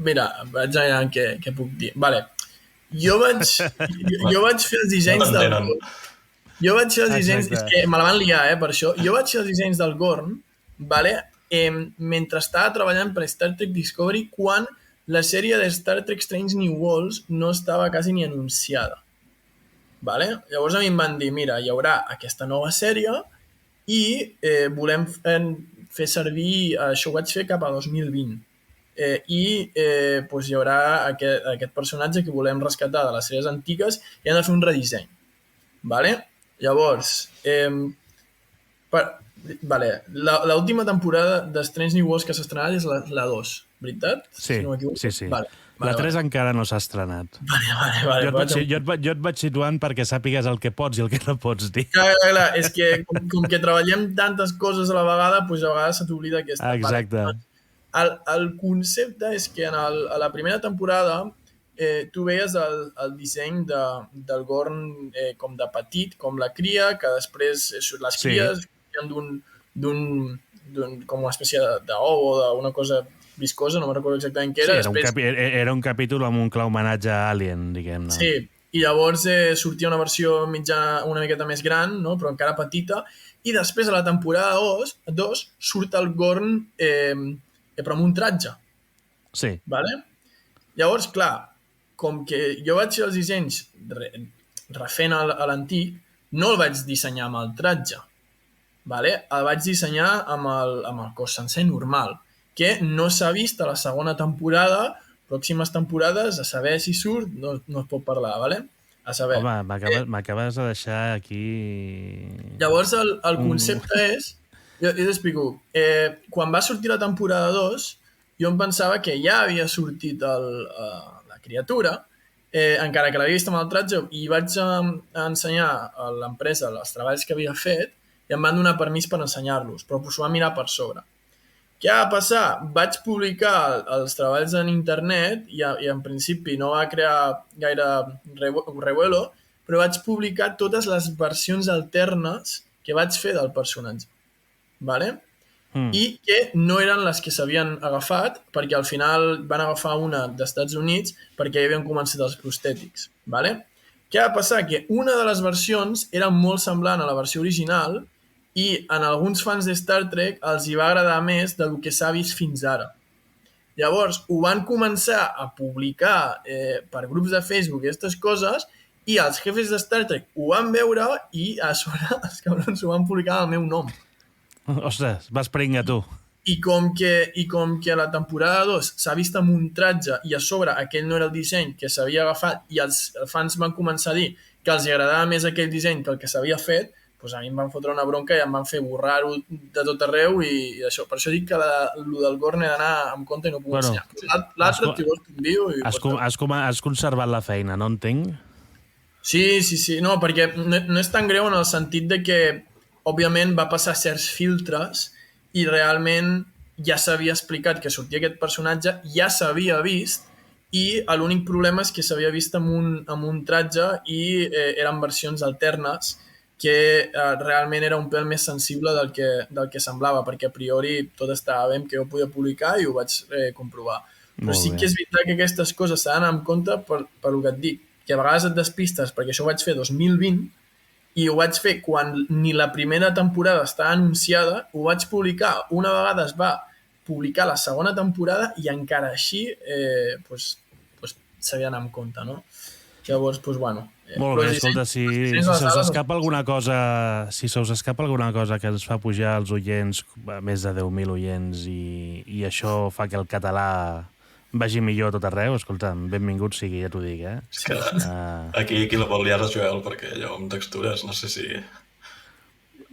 [SPEAKER 4] mira, vaig a què puc dir. Vale. Jo vaig fer els dissenys del Gorn. Jo vaig fer els dissenys... És que me la van liar, per això. Jo vaig fer els dissenys del Gorn, vale? Mentre estava treballant per Star Trek Discovery, quan la sèrie de Star Trek Strange New Worlds no estava quasi ni anunciada. Vale? Llavors a mi em van dir, mira, hi haurà aquesta nova sèrie i volem fer servir... Això ho vaig fer cap a 2020. Hi haurà aquest personatge que volem rescatar de les sèries antigues i han de fer un redisseny. Vale? Llavors, l'última temporada de Strange New Worlds que s'ha estrenat és la 2, veritat?
[SPEAKER 2] Sí,
[SPEAKER 4] si no
[SPEAKER 2] sí. La 3 encara no s'ha estrenat.
[SPEAKER 4] Vale.
[SPEAKER 2] Jo et vaig situant perquè sàpigues el que pots i el que no pots dir.
[SPEAKER 4] Clar, és que com que treballem tantes coses a la vegada, doncs a vegades se t'oblida aquesta part.
[SPEAKER 2] Exacte.
[SPEAKER 4] El concepte és que a la primera temporada tu veies el disseny del Gorn com de petit, com la cria, que després les cries com una espècie d'ou o d'una cosa viscosa, no me'n recordo exactament què era.
[SPEAKER 2] Sí, era un capítol amb un clar homenatge a Alien, diguem-ne.
[SPEAKER 4] Sí, i llavors sortia una versió mitjana una miqueta més gran, no? Però encara petita, i després a la temporada 2 surt el Gorn però amb un tratge.
[SPEAKER 2] Sí.
[SPEAKER 4] Vale? Llavors, clar, com que jo vaig fer els dissenys refent a l'antic, no el vaig dissenyar amb el tratge. Vale? El vaig dissenyar amb el cos sencer normal, que no s'ha vist a la segona temporada, pròximes temporades, a saber si surt, no es pot parlar, vale? A saber.
[SPEAKER 2] Home, m'acabes de deixar aquí...
[SPEAKER 4] Llavors, el concepte és Jo t'explico. Quan va sortir la temporada 2, jo em pensava que ja havia sortit la criatura, encara que l'havia vist amb el tratge, i vaig ensenyar a l'empresa els treballs que havia fet i em van donar permís per ensenyar-los, però s'ho va mirar per sobre. Què va passar? Vaig publicar els treballs en internet i en principi no va crear gaire revuelo, però vaig publicar totes les versions alternes que vaig fer del personatge. Vale? I que no eren les que s'havien agafat, perquè al final van agafar una dels Estats Units perquè hi havien començat els prostètics. Vale? Què va passar? Que una de les versions era molt semblant a la versió original i en alguns fans de Star Trek els hi va agradar més del que s'ha vist fins ara. Llavors, ho van començar a publicar per grups de Facebook i aquestes coses, i els jefes de Star Trek ho van veure i a sobre els cabrons ho van publicar al meu nom.
[SPEAKER 2] Ostres, vas pringar tu.
[SPEAKER 4] I com que a la temporada 2 s'ha vist amb un tratge i a sobre aquell no era el disseny que s'havia agafat i els fans van començar a dir que els agradava més aquell disseny que el que s'havia fet, doncs a mi em van fotre una bronca i em van fer borrar-ho de tot arreu i això. Per això dic que el del Gorn he d'anar amb compte i no puc ensenyar. L'altre, si vols, t'envio.
[SPEAKER 2] Has conservat la feina, no entenc?
[SPEAKER 4] Sí. No, perquè no és tan greu en el sentit de que òbviament va passar certs filtres i realment ja s'havia explicat que sortia aquest personatge, ja s'havia vist i l'únic problema és que s'havia vist amb un tratge i eren versions alternes que realment era un pèl més sensible del que semblava, perquè a priori tot estava bé que jo podia publicar i ho vaig comprovar. Però sí que és veritat que aquestes coses s'han d'anar en compte per el que et dic, que a vegades et despistes, perquè això ho vaig fer 2020 i ho vaig fer quan ni la primera temporada estava anunciada, ho vaig publicar, una vegada es va publicar la segona temporada i encara així s'havia d'anar amb compte, no? Llavors, bueno...
[SPEAKER 2] Molt bé, escolta, si se us escapa alguna cosa que ens fa pujar els oients, més de 10.000 oients, i això fa que el català vagi millor a tot arreu, escolta, benvingut sigui, ja t'ho dic, eh?
[SPEAKER 3] És que aquí qui la vol liar és Joel, perquè jo amb textures no sé si...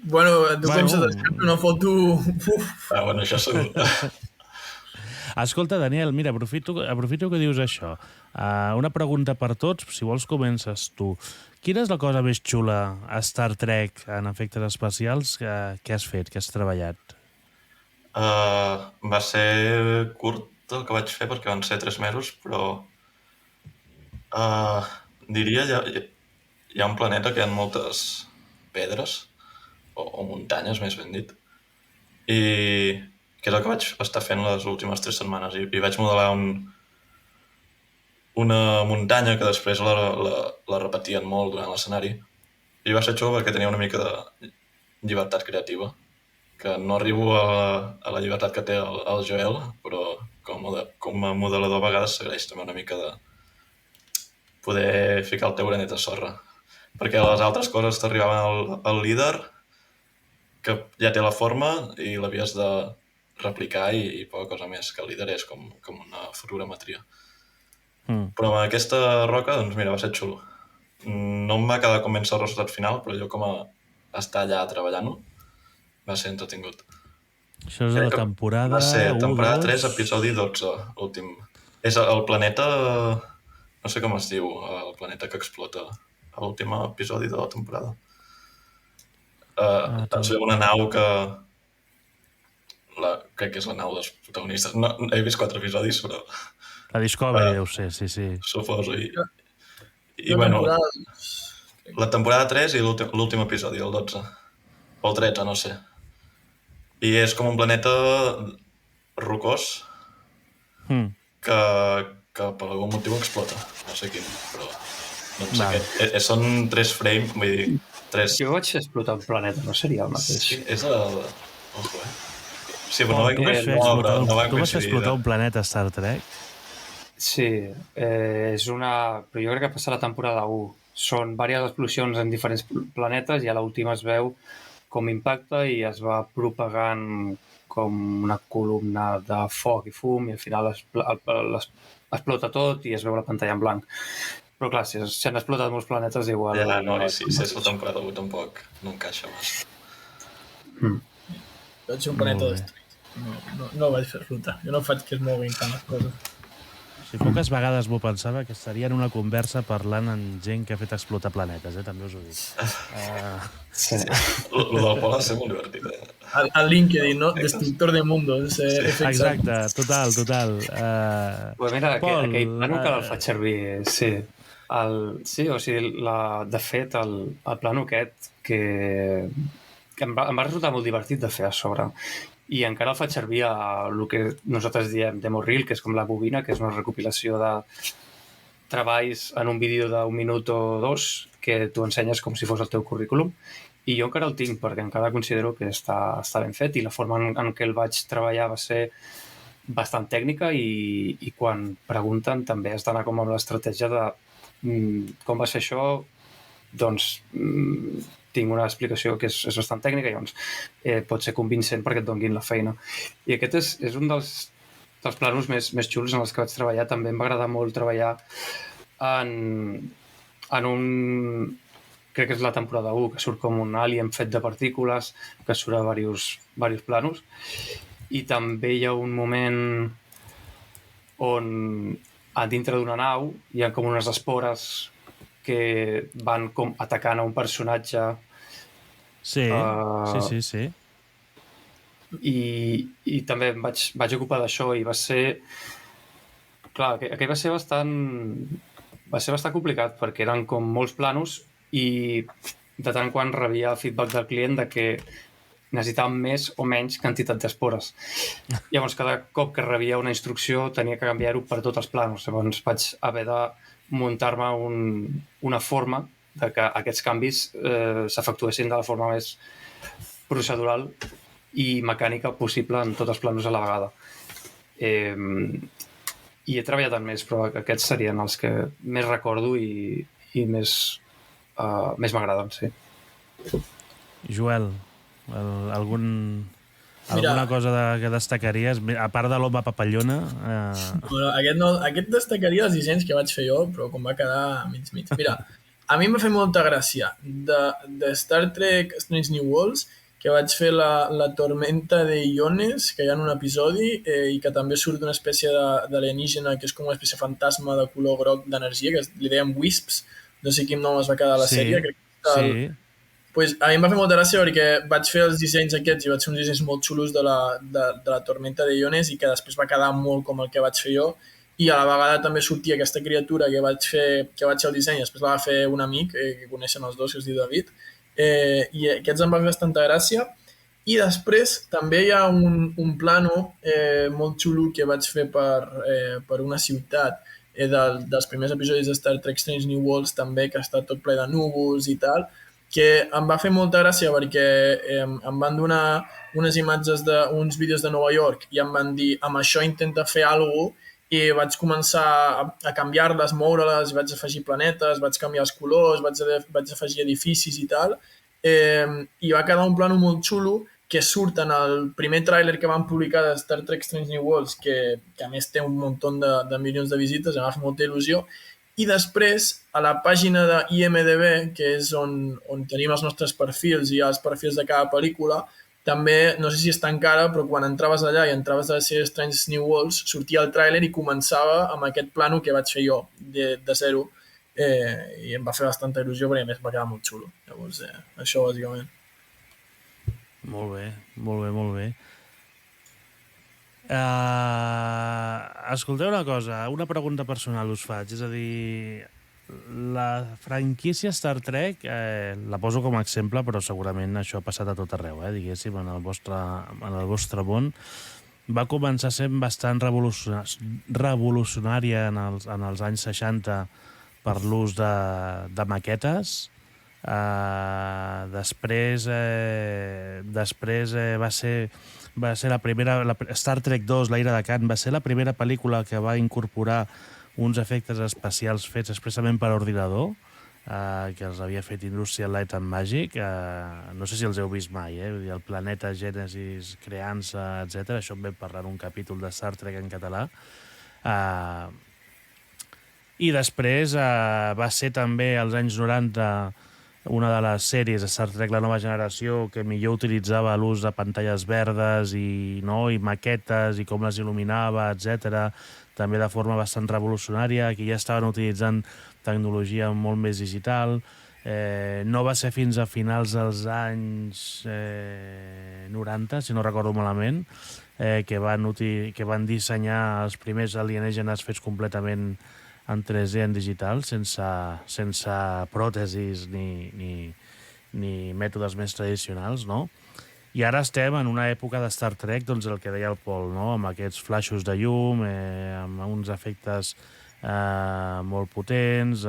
[SPEAKER 4] Bueno, tu com se t'escapa una foto...
[SPEAKER 3] Bueno, això segur.
[SPEAKER 2] Escolta, Daniel, mira, aprofito que dius això. Una pregunta per tots, si vols comences tu. Quina és la cosa més xula a Star Trek en efectes especials que has fet, que has treballat?
[SPEAKER 3] Va ser curt el que vaig fer perquè van ser 3 mesos, però diria hi ha un planeta que hi ha moltes pedres, o muntanyes, més ben dit, i que és el que vaig estar fent les últimes 3 setmanes. I vaig modelar una muntanya que després la repetien molt durant l'escenari. I va ser xulo perquè tenia una mica de llibertat creativa, que no arribo a la llibertat que té el Joel, però com a modelador a vegades s'agraeix també una mica de poder ficar el teu granet de sorra. Perquè les altres coses t'arribaven al líder, que ja té la forma i l'havies de replicar i poca cosa més, que el líder és com una fotogrametria. Però amb aquesta roca, doncs mira, va ser xulo. No em va quedar convèncer el resultat final, però jo com a estar allà treballant-ho, va ser entretingut.
[SPEAKER 2] Això és la temporada 1, 2...
[SPEAKER 3] Va ser temporada 3, episodi 12, l'últim. És el planeta... No sé com es diu, el planeta que explota a l'últim episodi de la temporada. És una nau que... crec que és la nau dels protagonistes. No, he vist 4 episodis, però...
[SPEAKER 2] La Discovery deu ser, sí.
[SPEAKER 3] Suposo. I bueno, la temporada 3 i l'últim episodi, el 12. O el 13, no sé. I és com un planeta rocós que per algun motiu explota. No sé quin, però... No sé què. Són 3 frames, vull dir... 3...
[SPEAKER 5] Jo vaig explotar un planeta, no seria el mateix.
[SPEAKER 3] Sí, és el... Ojo, Sí, però
[SPEAKER 2] tu vas fer explotar un planeta a Star Trek?
[SPEAKER 5] Sí, és una... Però jo crec que passa la temporada 1. Són diverses explosions en diferents planetes i a l'última es veu com impacta i es va propagant com una columna de foc i fum i al final explota tot i es veu la pantalla en blanc. Però clar, si han explotat molts planetes igual...
[SPEAKER 3] Ja, no, si és la temporada 1 tampoc no encaixa massa.
[SPEAKER 4] Vaig ser un planeta
[SPEAKER 2] Molt bé.
[SPEAKER 4] destruït. No vaig fer ruta. Jo no faig que es moguin tant les coses.
[SPEAKER 2] Sí, poques vegades m'ho pensava que estaria en una conversa parlant amb gent que ha fet explotar planetes, també us ho dic.
[SPEAKER 5] Sí.
[SPEAKER 3] Lo del pol ha de ser molt divertit.
[SPEAKER 4] Al LinkedIn, no? Destructor de mundos.
[SPEAKER 2] Exacte, total.
[SPEAKER 5] Pues mira,
[SPEAKER 2] Pol,
[SPEAKER 5] aquell plano que el faig servir, sí. Sí, o sigui, de fet, el plano aquest que em va resultar molt divertit de fer a sobre. I encara el faig servir a el que nosaltres diem demo reel, que és com la bobina, que és una recopilació de treballs en un vídeo d'un minut o dos que tu ensenyes com si fos el teu currículum. I jo encara el tinc perquè encara considero que està ben fet i la forma en què el vaig treballar va ser bastant tècnica i quan pregunten també has d'anar com amb l'estratègia de com va ser això, doncs tinc una explicació que és bastant tècnica i llavors pot ser convincent perquè et donguin la feina. I aquest és un dels planos més xulos en els que vaig treballar. També em va agradar molt treballar en un... crec que és la temporada 1, que surt com un alien fet de partícules, que surt a diversos planos. I també hi ha un moment on a dintre d'una nau hi ha com unes espores que van com atacant a un personatge.
[SPEAKER 2] Sí.
[SPEAKER 5] I també em vaig ocupar d'això i va ser... Clar, aquell va ser bastant complicat perquè eren com molts planos i de tant en quant rebia feedback del client de que necessitàvem més o menys quantitat d'espores. Llavors, cada cop que rebia una instrucció tenia que canviar-ho per tots els planos. Llavors vaig haver de muntar-me una forma de que aquests canvis s'efectuessin de la forma més procedural i mecànica possible en tots els planos a la vegada. I he treballat en més, però aquests serien els que més recordo i més m'agraden, sí.
[SPEAKER 2] Joel, alguna cosa que destacaries, a part de l'home papallona?
[SPEAKER 4] Bueno, aquest destacaria els dissenys que vaig fer jo, però com va quedar mig. Mira, a mi em va fer molta gràcia de Star Trek Strange New Worlds, que vaig fer la tormenta de iones, que hi ha en un episodi, i que també surt una espècie d'alienígena, que és com una espècie de fantasma de color groc d'energia, que li dèiem Wisps, no sé quin nom es va quedar a la sèrie. Crec que sí. Pues a mi em va fer molta gràcia perquè vaig fer els dissenys aquests i vaig fer uns dissenys molt xulos de la tormenta de iones i que després va quedar molt com el que vaig fer jo i a la vegada també sortia aquesta criatura que vaig fer el disseny, després la va fer un amic que coneixen els dos, que es diu David, i aquests em va fer bastanta gràcia. I després també hi ha un plano molt xulo que vaig fer per una ciutat dels primers episodis de Star Trek Strange New Worlds també, que està tot ple de núvols i tal, que em va fer molta gràcia perquè em van donar unes imatges d'uns vídeos de Nova York i em van dir, amb això intenta fer alguna cosa, i vaig començar a canviar-les, moure-les, vaig afegir planetes, vaig canviar els colors, vaig afegir edificis i tal, i va quedar un plano molt xulo que surt en el primer tràiler que van publicar de Star Trek Strange New Worlds, que a més té un munt de milions de visites, em va fer molta il·lusió. I després, a la pàgina de IMDb, que és on tenim els nostres perfils i els perfils de cada pel·lícula, també, no sé si està encara, però quan entraves allà i entraves a la sèrie Strange New Worlds, sortia el tràiler i començava amb aquest plano que vaig fer jo, de zero, i em va fer bastanta il·lusió perquè a més va quedar molt xulo. Llavors, això bàsicament.
[SPEAKER 2] Molt bé. Escolteu una cosa, una pregunta personal us faig, és a dir, la franquícia Star Trek, la poso com a exemple, però segurament això ha passat a tot arreu, diguéssim, en el vostre món. Va començar sent bastant revolucionària en els anys 60 per l'ús de maquetes. Després va ser la primera... Star Trek 2, l'Era de Khan, va ser la primera pel·lícula que va incorporar uns efectes especials fets expressament per ordinador, que els havia fet Industrial Light and Magic. No sé si els heu vist mai, vull dir, el planeta Genesis creant-se, etc. Això en vam parlar en un capítol de Star Trek en català. I després va ser també als anys 90 una de les sèries de Star Trek La Nova Generació que millor utilitzava l'ús de pantalles verdes i maquetes i com les il·luminava, etc. També de forma bastant revolucionària. Aquí ja estaven utilitzant tecnologia molt més digital. No va ser fins a finals dels anys 90, si no recordo malament, que van dissenyar els primers alienígenes fets completament en 3D, en digital, sense pròtesis ni mètodes més tradicionals, no? I ara estem en una època de Star Trek, doncs el que deia el Pol, no? Amb aquests flaixos de llum, amb uns efectes molt potents,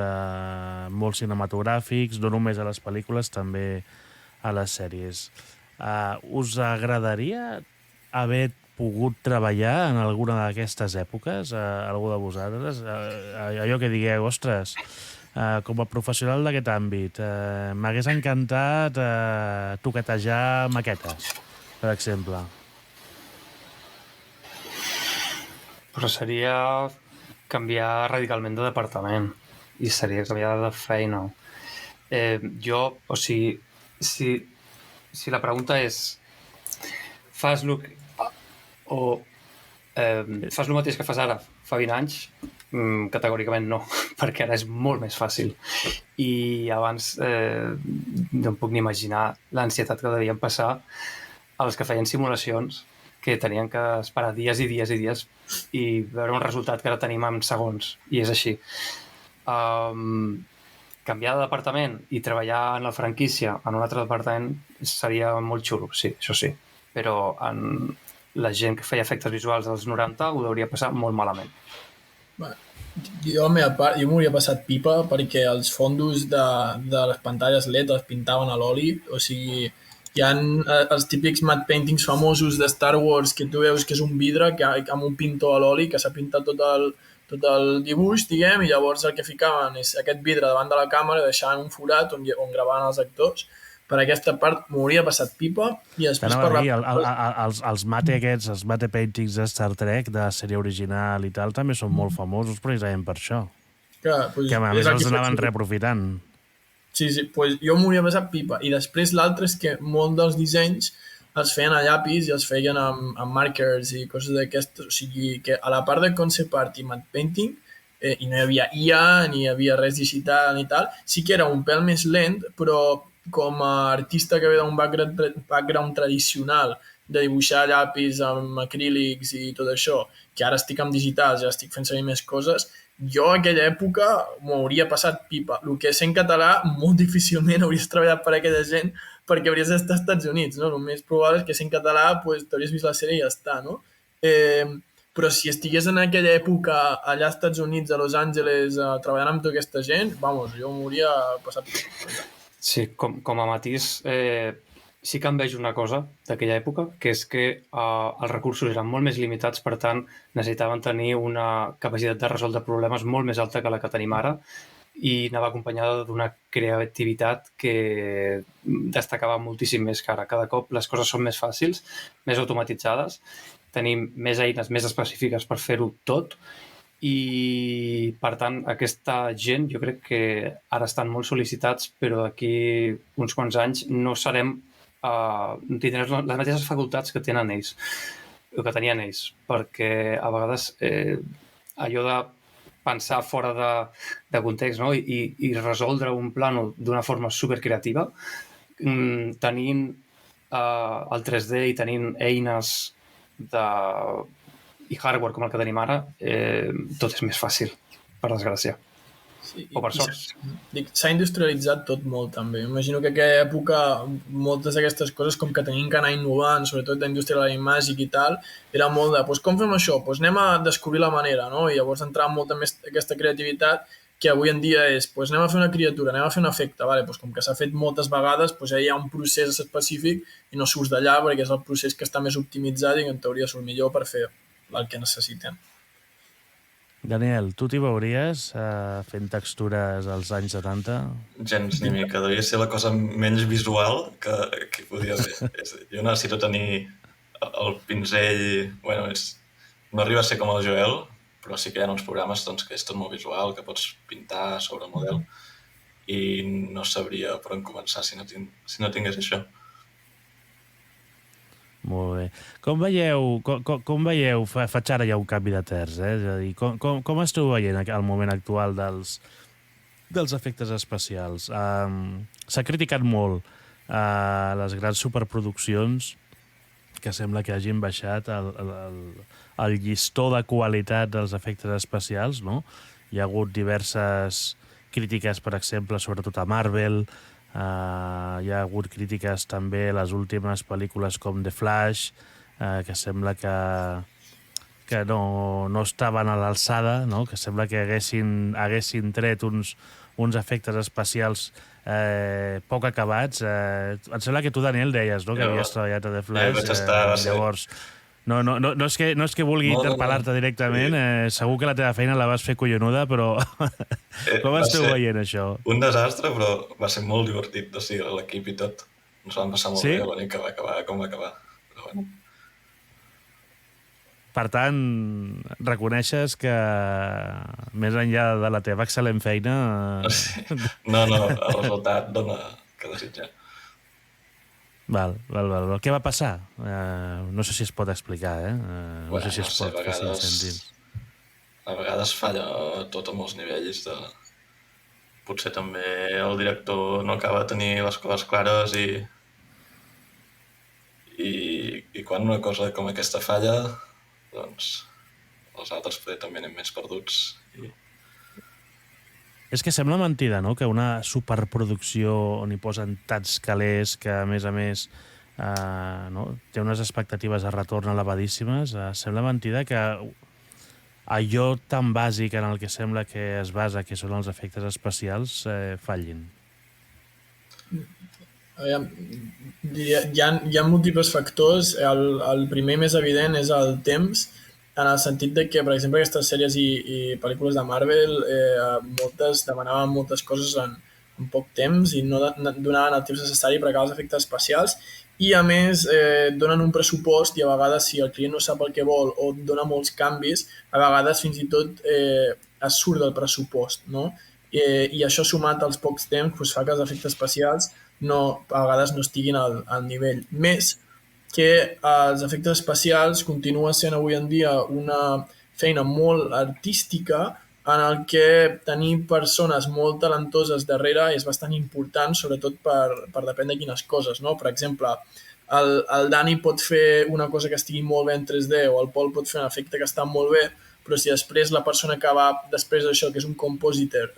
[SPEAKER 2] molt cinematogràfics, no només a les pel·lícules, també a les sèries. Us agradaria haver pogut treballar en alguna d'aquestes èpoques, algú de vosaltres? Allò que digueu, ostres, com a professional d'aquest àmbit, m'hagués encantat toquetejar maquetes, per exemple.
[SPEAKER 5] Però seria canviar radicalment de departament i seria canviar de feina. O sigui, si la pregunta és fas el mateix que fas ara fa 20 anys, categòricament no, perquè ara és molt més fàcil. I abans no em puc ni imaginar l'ansietat que devien passar els que feien simulacions, que tenien que esperar dies i dies i dies i veure un resultat que ara tenim en segons, i és així. Canviar de departament i treballar en la franquícia en un altre departament seria molt xulo, sí, això sí. Però la gent que feia efectes visuals dels 90 ho hauria passat molt malament.
[SPEAKER 4] Jo m'hauria passat pipa perquè els fondos de les pantalles LED els pintaven a l'oli, o sigui, hi ha els típics matte paintings famosos de Star Wars que tu veus que és un vidre amb un pintor a l'oli que s'ha pintat tot el dibuix, diguem, i llavors el que ficaven és aquest vidre davant de la càmera i deixaven un forat on gravaven els actors. Per aquesta part m'hauria passat pipa i després
[SPEAKER 2] els mate aquests, els mate paintings de Star Trek de sèrie original i tal també són molt famosos precisament per això.
[SPEAKER 4] Clar, pues,
[SPEAKER 2] que a més els anaven reaprofitant.
[SPEAKER 4] Sí, pues jo m'hauria passat pipa. I després l'altre és que molts dels dissenys els feien a llapis i els feien amb markers i coses d'aquestes. O sigui que a la part de concept art i matte painting i no hi havia IA, ni hi havia res digital ni tal, sí que era un pèl més lent, però com a artista que ve d'un background tradicional de dibuixar llapis amb acrílics i tot això, que ara estic amb digitals, ja estic fent servir més coses, jo a aquella època m'hauria passat pipa. El que és en català, molt difícilment hauries treballat per aquella gent perquè hauries d'estar als Estats Units, no? El més probable és que si en català pues, t'hauries vist la sèrie i ja està, no? Però si estigués en aquella època allà als Estats Units, a Los Angeles, treballant amb tota aquesta gent, vamos, jo m'hauria passat pipa.
[SPEAKER 5] Sí, com a matís, sí que em veig una cosa d'aquella època, que és que els recursos eren molt més limitats, per tant, necessitaven tenir una capacitat de resoldre problemes molt més alta que la que tenim ara i anava acompanyada d'una creativitat que destacava moltíssim més que ara. Cada cop les coses són més fàcils, més automatitzades, tenim més eines més específiques per fer-ho tot i, per tant, aquesta gent jo crec que ara estan molt sol·licitats, però d'aquí uns quants anys no serem tindrem les mateixes facultats que tenen ells, o que tenien ells, perquè a vegades allò de pensar fora de context, no? I resoldre un plànol d'una forma supercreativa, tenint el 3D i tenint eines i hardware com el que tenim ara, tot és més fàcil, per desgràcia.
[SPEAKER 4] Sí,
[SPEAKER 5] o per sort.
[SPEAKER 4] S'ha industrialitzat tot molt, també. Imagino que en aquella època moltes d'aquestes coses, com que tenim que anar innovant, sobretot d'industrial màgic i tal, era molt de, doncs com fem això? Doncs anem a descobrir la manera, no? I llavors entrar molta més aquesta creativitat que avui en dia és, doncs anem a fer una criatura, anem a fer un efecte, vale? Doncs com que s'ha fet moltes vegades, doncs hi ha un procés específic i no surts d'allà perquè és el procés que està més optimitzat i que en teoria surt millor per fer el que necessitem.
[SPEAKER 2] Daniel, tu t'hi veuries fent textures als anys 70?
[SPEAKER 3] Gens ni mica. Devia ser la cosa menys visual que podia haver. Jo necessito tenir el pinzell... Bueno, no arriba a ser com el Joel, però sí que hi ha uns programes doncs, que és tot molt visual, que pots pintar sobre el model. i no sabria per on començar si no tingués això.
[SPEAKER 2] Molt bé. Com veieu, faig ara ja un canvi de terç, és a dir, com esteu veient el moment actual dels efectes especials? S'ha criticat molt les grans superproduccions que sembla que hagin baixat el llistó de qualitat dels efectes especials, no? Hi ha hagut diverses crítiques, per exemple, sobretot a Marvel. Hi ha hagut crítiques també a les últimes pel·lícules com The Flash, que sembla que no estaven a l'alçada, no? Que sembla que haguessin tret uns efectes especials poc acabats. Em sembla que tu, Daniel, deies, no? Que havies treballat a The Flash. Llavors, no és que vulgui interpel·lar-te directament, segur que la teva feina la vas fer collonuda, però com esteu veient això?
[SPEAKER 3] Un desastre, però va ser molt divertit de seguir l'equip i tot. Ens vam passar molt bé la nit que va acabar, com va acabar. Però bueno.
[SPEAKER 2] Per tant, reconeixes que més enllà de la teva excel·lent feina...
[SPEAKER 3] No, el resultat dona que desitjar.
[SPEAKER 2] Val. Què va passar? No sé si es pot explicar, no sé si es pot fer cèntims.
[SPEAKER 3] A vegades falla tot a molts nivells. Potser també el director no acaba de tenir les coses clares i quan una cosa com aquesta falla, doncs els altres també anem més perduts.
[SPEAKER 2] És que sembla mentida, no?, que una superproducció on hi posen tants calés que, a més, té unes expectatives de retorn elevadíssimes, sembla mentida que allò tan bàsic en el que sembla que es basa, que són els efectes especials, fallin.
[SPEAKER 4] Hi ha múltiples factors. El primer més evident és el temps, en el sentit de que, per exemple, aquestes sèries i pel·lícules de Marvel moltes demanaven moltes coses en poc temps i no donaven el temps necessari per acabar els efectes especials i, a més, donen un pressupost i a vegades, si el client no sap el que vol o dona molts canvis, a vegades fins i tot es surt del pressupost, no? I això sumat als pocs temps fa que els efectes especials a vegades no estiguin al nivell. Més que els efectes especials continua sent avui en dia una feina molt artística en el que tenir persones molt talentoses darrere és bastant important, sobretot per depèn de quines coses, no? Per exemple, el Dani pot fer una cosa que estigui molt bé en 3D o el Pol pot fer un efecte que està molt bé, però si després la persona que va després d'això, que és un compositor,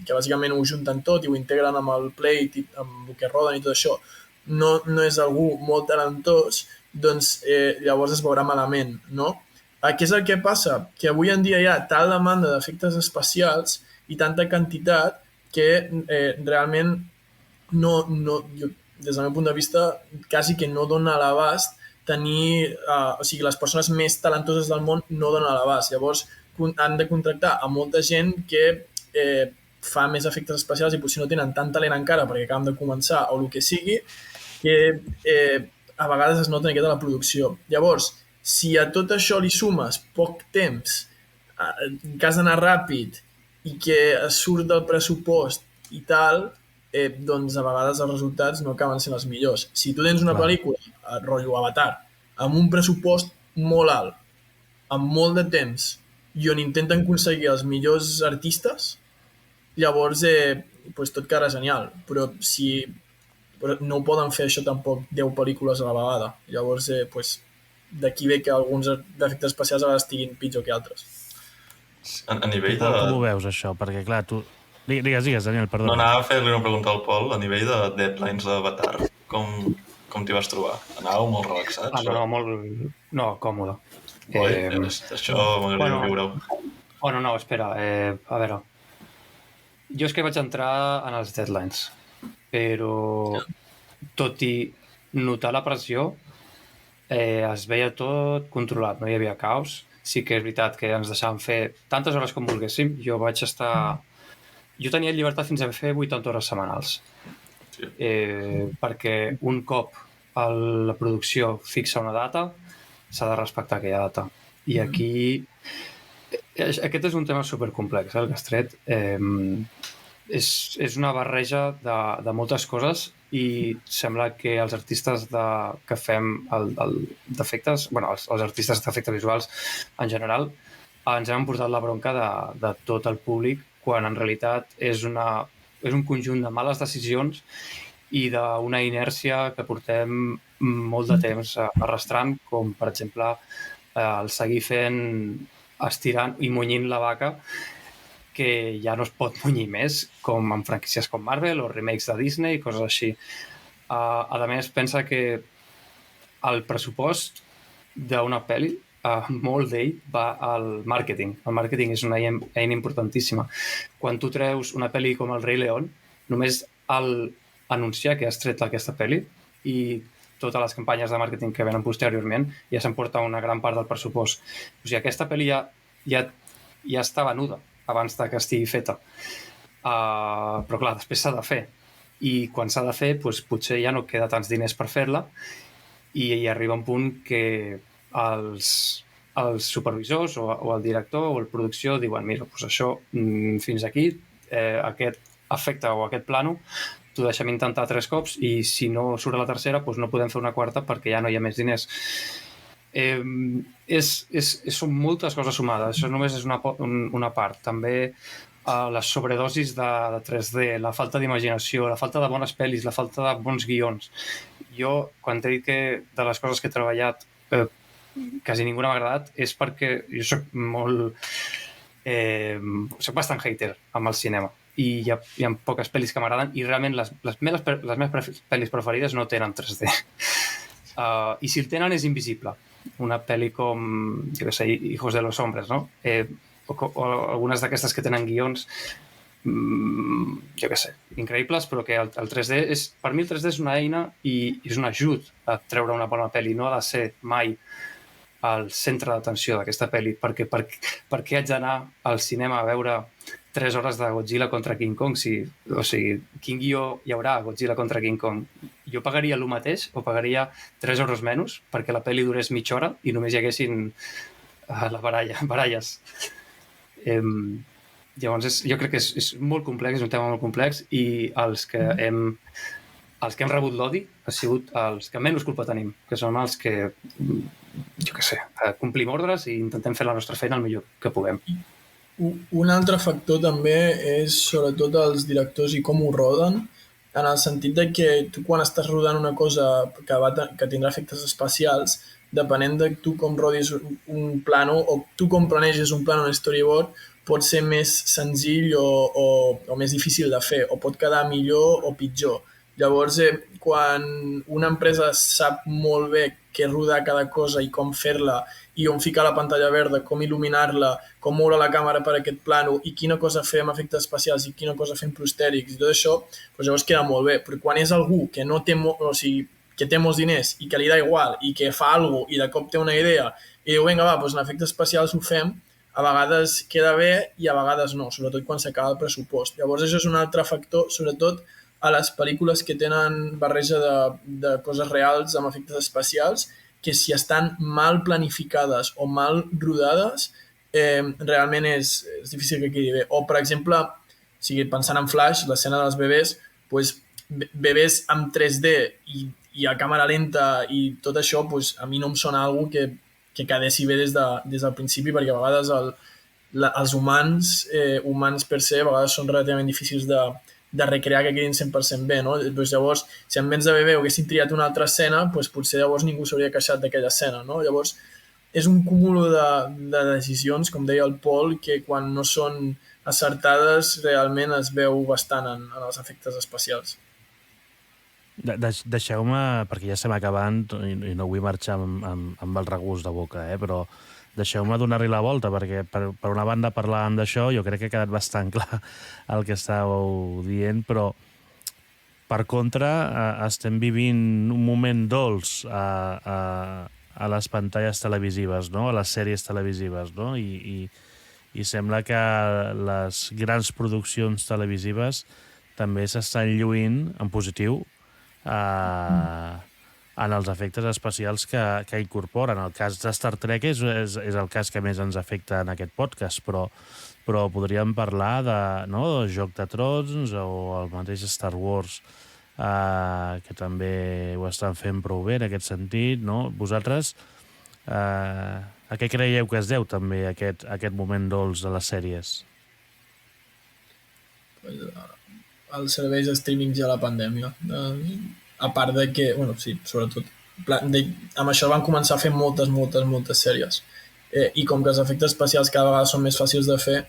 [SPEAKER 4] que bàsicament ho junten tot i ho integren amb el plate, amb el que roden i tot això, no és algú molt talentós, doncs llavors es veurà malament, no? Què és el que passa? Que avui en dia hi ha tal demanda d'efectes especials i tanta quantitat que realment jo, des del meu punt de vista, quasi que no dona a l'abast tenir... o sigui, les persones més talentoses del món no donen a l'abast. Llavors han de contractar a molta gent que fa més efectes especials i potser no tenen tant talent encara perquè acaben de començar o el que sigui, que a vegades es nota aquesta la producció. Llavors, si a tot això li sumes poc temps, que has d'anar ràpid i que es surt del pressupost i tal, doncs a vegades els resultats no acaben sent els millors. Si tu tens una pel·lícula, rotllo Avatar, amb un pressupost molt alt, amb molt de temps, i on intenten aconseguir els millors artistes, llavors tot quedarà genial. Però no poden fer això tampoc 10 pel·lícules a la vegada. Llavors, d'aquí ve que alguns efectes especials a vegades estiguin pitjor que altres.
[SPEAKER 3] A nivell de...
[SPEAKER 2] Com ho veus, això? Perquè, clar, tu... Digues, Daniel, perdó.
[SPEAKER 3] No, anava a fer-li una pregunta al Pol. A nivell de deadlines d'Avatar, com t'hi vas trobar? Anàveu molt relaxats?
[SPEAKER 5] No, còmode.
[SPEAKER 3] Això m'agradaria veure-ho.
[SPEAKER 5] Bueno, no, espera. A veure. Jo és que vaig entrar en els deadlines, però tot i notar la pressió, es veia tot controlat, no hi havia caos. Sí que és veritat que ens deixaven fer tantes hores com volguéssim. Jo tenia llibertat fins a fer 80 hores setmanals. Sí. Perquè un cop la producció fixa una data, s'ha de respectar aquella data. I aquí... Aquest és un tema supercomplex, el que has tret. és una barreja de moltes coses i sembla que els artistes que fem d'efectes, els artistes d'efectes visuals en general, ens hem portat la bronca de tot el públic, quan en realitat és un conjunt de males decisions i d'una inèrcia que portem molt de temps arrastrant, com per exemple el seguir estirant i munyint la vaca, que ja no es pot munyir més, com en franquícies com Marvel o remakes de Disney, coses així. A més, pensa que el pressupost d'una pel·li, molt d'ell va al màrqueting. El màrqueting és una eina importantíssima. Quan tu treus una pel·li com El Rei León, només al anunciar que has tret aquesta pel·li i totes les campanyes de màrqueting que venen posteriorment ja s'emporta una gran part del pressupost. O sigui, aquesta pel·li ja està venuda abans que estigui feta. Però clar, després s'ha de fer. I quan s'ha de fer, doncs, potser ja no queda tants diners per fer-la i arriba un punt que els supervisors o el director o el producció diuen, mira, doncs això fins aquí, aquest efecte o aquest plano t'ho deixem intentar 3 cops i si no surt a la tercera doncs no podem fer una quarta perquè ja no hi ha més diners. Són moltes coses sumades, això només és una part. També les sobredosis de 3D, la falta d'imaginació, la falta de bones pel·lis, la falta de bons guions. Jo, quan t'he dit que de les coses que he treballat quasi ninguna m'ha agradat, és perquè jo soc soc bastant hater amb el cinema i hi ha poques pel·lis que m'agraden i realment les meves pel·lis preferides no tenen 3D. I si el tenen és invisible. Una pel·li com, jo què sé, Hijos de los Hombres, no? O algunes d'aquestes que tenen guions, jo què sé, increïbles, però que el 3D per mi el 3D és una eina i és un ajut a treure una bona pel·li, no ha de ser mai al centre d'atenció d'aquesta pel·li, perquè per què haig d'anar al cinema a veure 3 hores de Godzilla contra King Kong? O sigui, quin guió hi haurà a Godzilla contra King Kong? Jo pagaria el mateix o pagaria 3 euros menys perquè la pel·li durés mitja hora i només hi haguessin les baralles. Llavors, jo crec que és molt complex, és un tema molt complex i els que hem rebut l'odi han sigut els que menys culpa tenim, que són els que, jo què sé, complim ordres i intentem fer la nostra feina el millor que puguem.
[SPEAKER 4] Un altre factor també és sobretot els directors i com ho roden, en el sentit de que tu quan estàs rodant una cosa que tindrà efectes especials, depenent de tu com rodis un plano o tu com planeges un plano en storyboard, pot ser més senzill o més difícil de fer, o pot quedar millor o pitjor. Llavors, quan una empresa sap molt bé què rodar cada cosa i com fer-la, i on ficar la pantalla verda, com il·luminar-la, com moure la càmera per aquest plano, i quina cosa fer amb efectes especials i quina cosa fer amb prostèrics, i tot això, doncs llavors queda molt bé. Però quan és algú que no té que té molts diners i que li da igual i que fa alguna cosa i de cop té una idea i diu, vinga, va, doncs en efectes especials ho fem, a vegades queda bé i a vegades no, sobretot quan s'acaba el pressupost. Llavors això és un altre factor, sobretot a les pel·lícules que tenen barreja de coses reals amb efectes especials, que si estan mal planificades o mal rodades, realment és difícil que quedi bé. O, per exemple, pensant en Flash, l'escena dels bebès, doncs, bebès amb 3D i a càmera lenta i tot això, doncs, a mi no em sona algo que quedessi bé des del principi, perquè a vegades els humans per se, a vegades són relativament difícils de recrear que quedin 100% bé, no? Doncs llavors, si en vez de bebè haguessin triat una altra escena, doncs potser llavors ningú s'hauria queixat d'aquella escena, no? Llavors, és un cúmul de decisions, com deia el Pol, que quan no són acertades realment es veu bastant en els efectes especials.
[SPEAKER 2] Deixeu-me, perquè ja estem acabant i no vull marxar amb el regust de boca, però deixeu-me donar-li la volta, perquè per una banda parlàvem d'això, jo crec que ha quedat bastant clar el que estàveu dient, però per contra estem vivint un moment dolç a les pantalles televisives, no? A les sèries televisives, no? I sembla que les grans produccions televisives també s'estan lluint en positiu en els efectes especials que incorporen. El cas de Star Trek és el cas que més ens afecta en aquest podcast, però però podríem parlar de Joc de Trons o el mateix Star Wars, que també ho estan fent prou bé en aquest sentit, no? Vosaltres, a què creieu que es deu també aquest moment dolç de les sèries?
[SPEAKER 4] Els serveis de streaming i a la pandèmia. A part de que, bueno, sí, sobretot, amb això van començar a fer moltes sèries. I com que els efectes especials cada vegada són més fàcils de fer,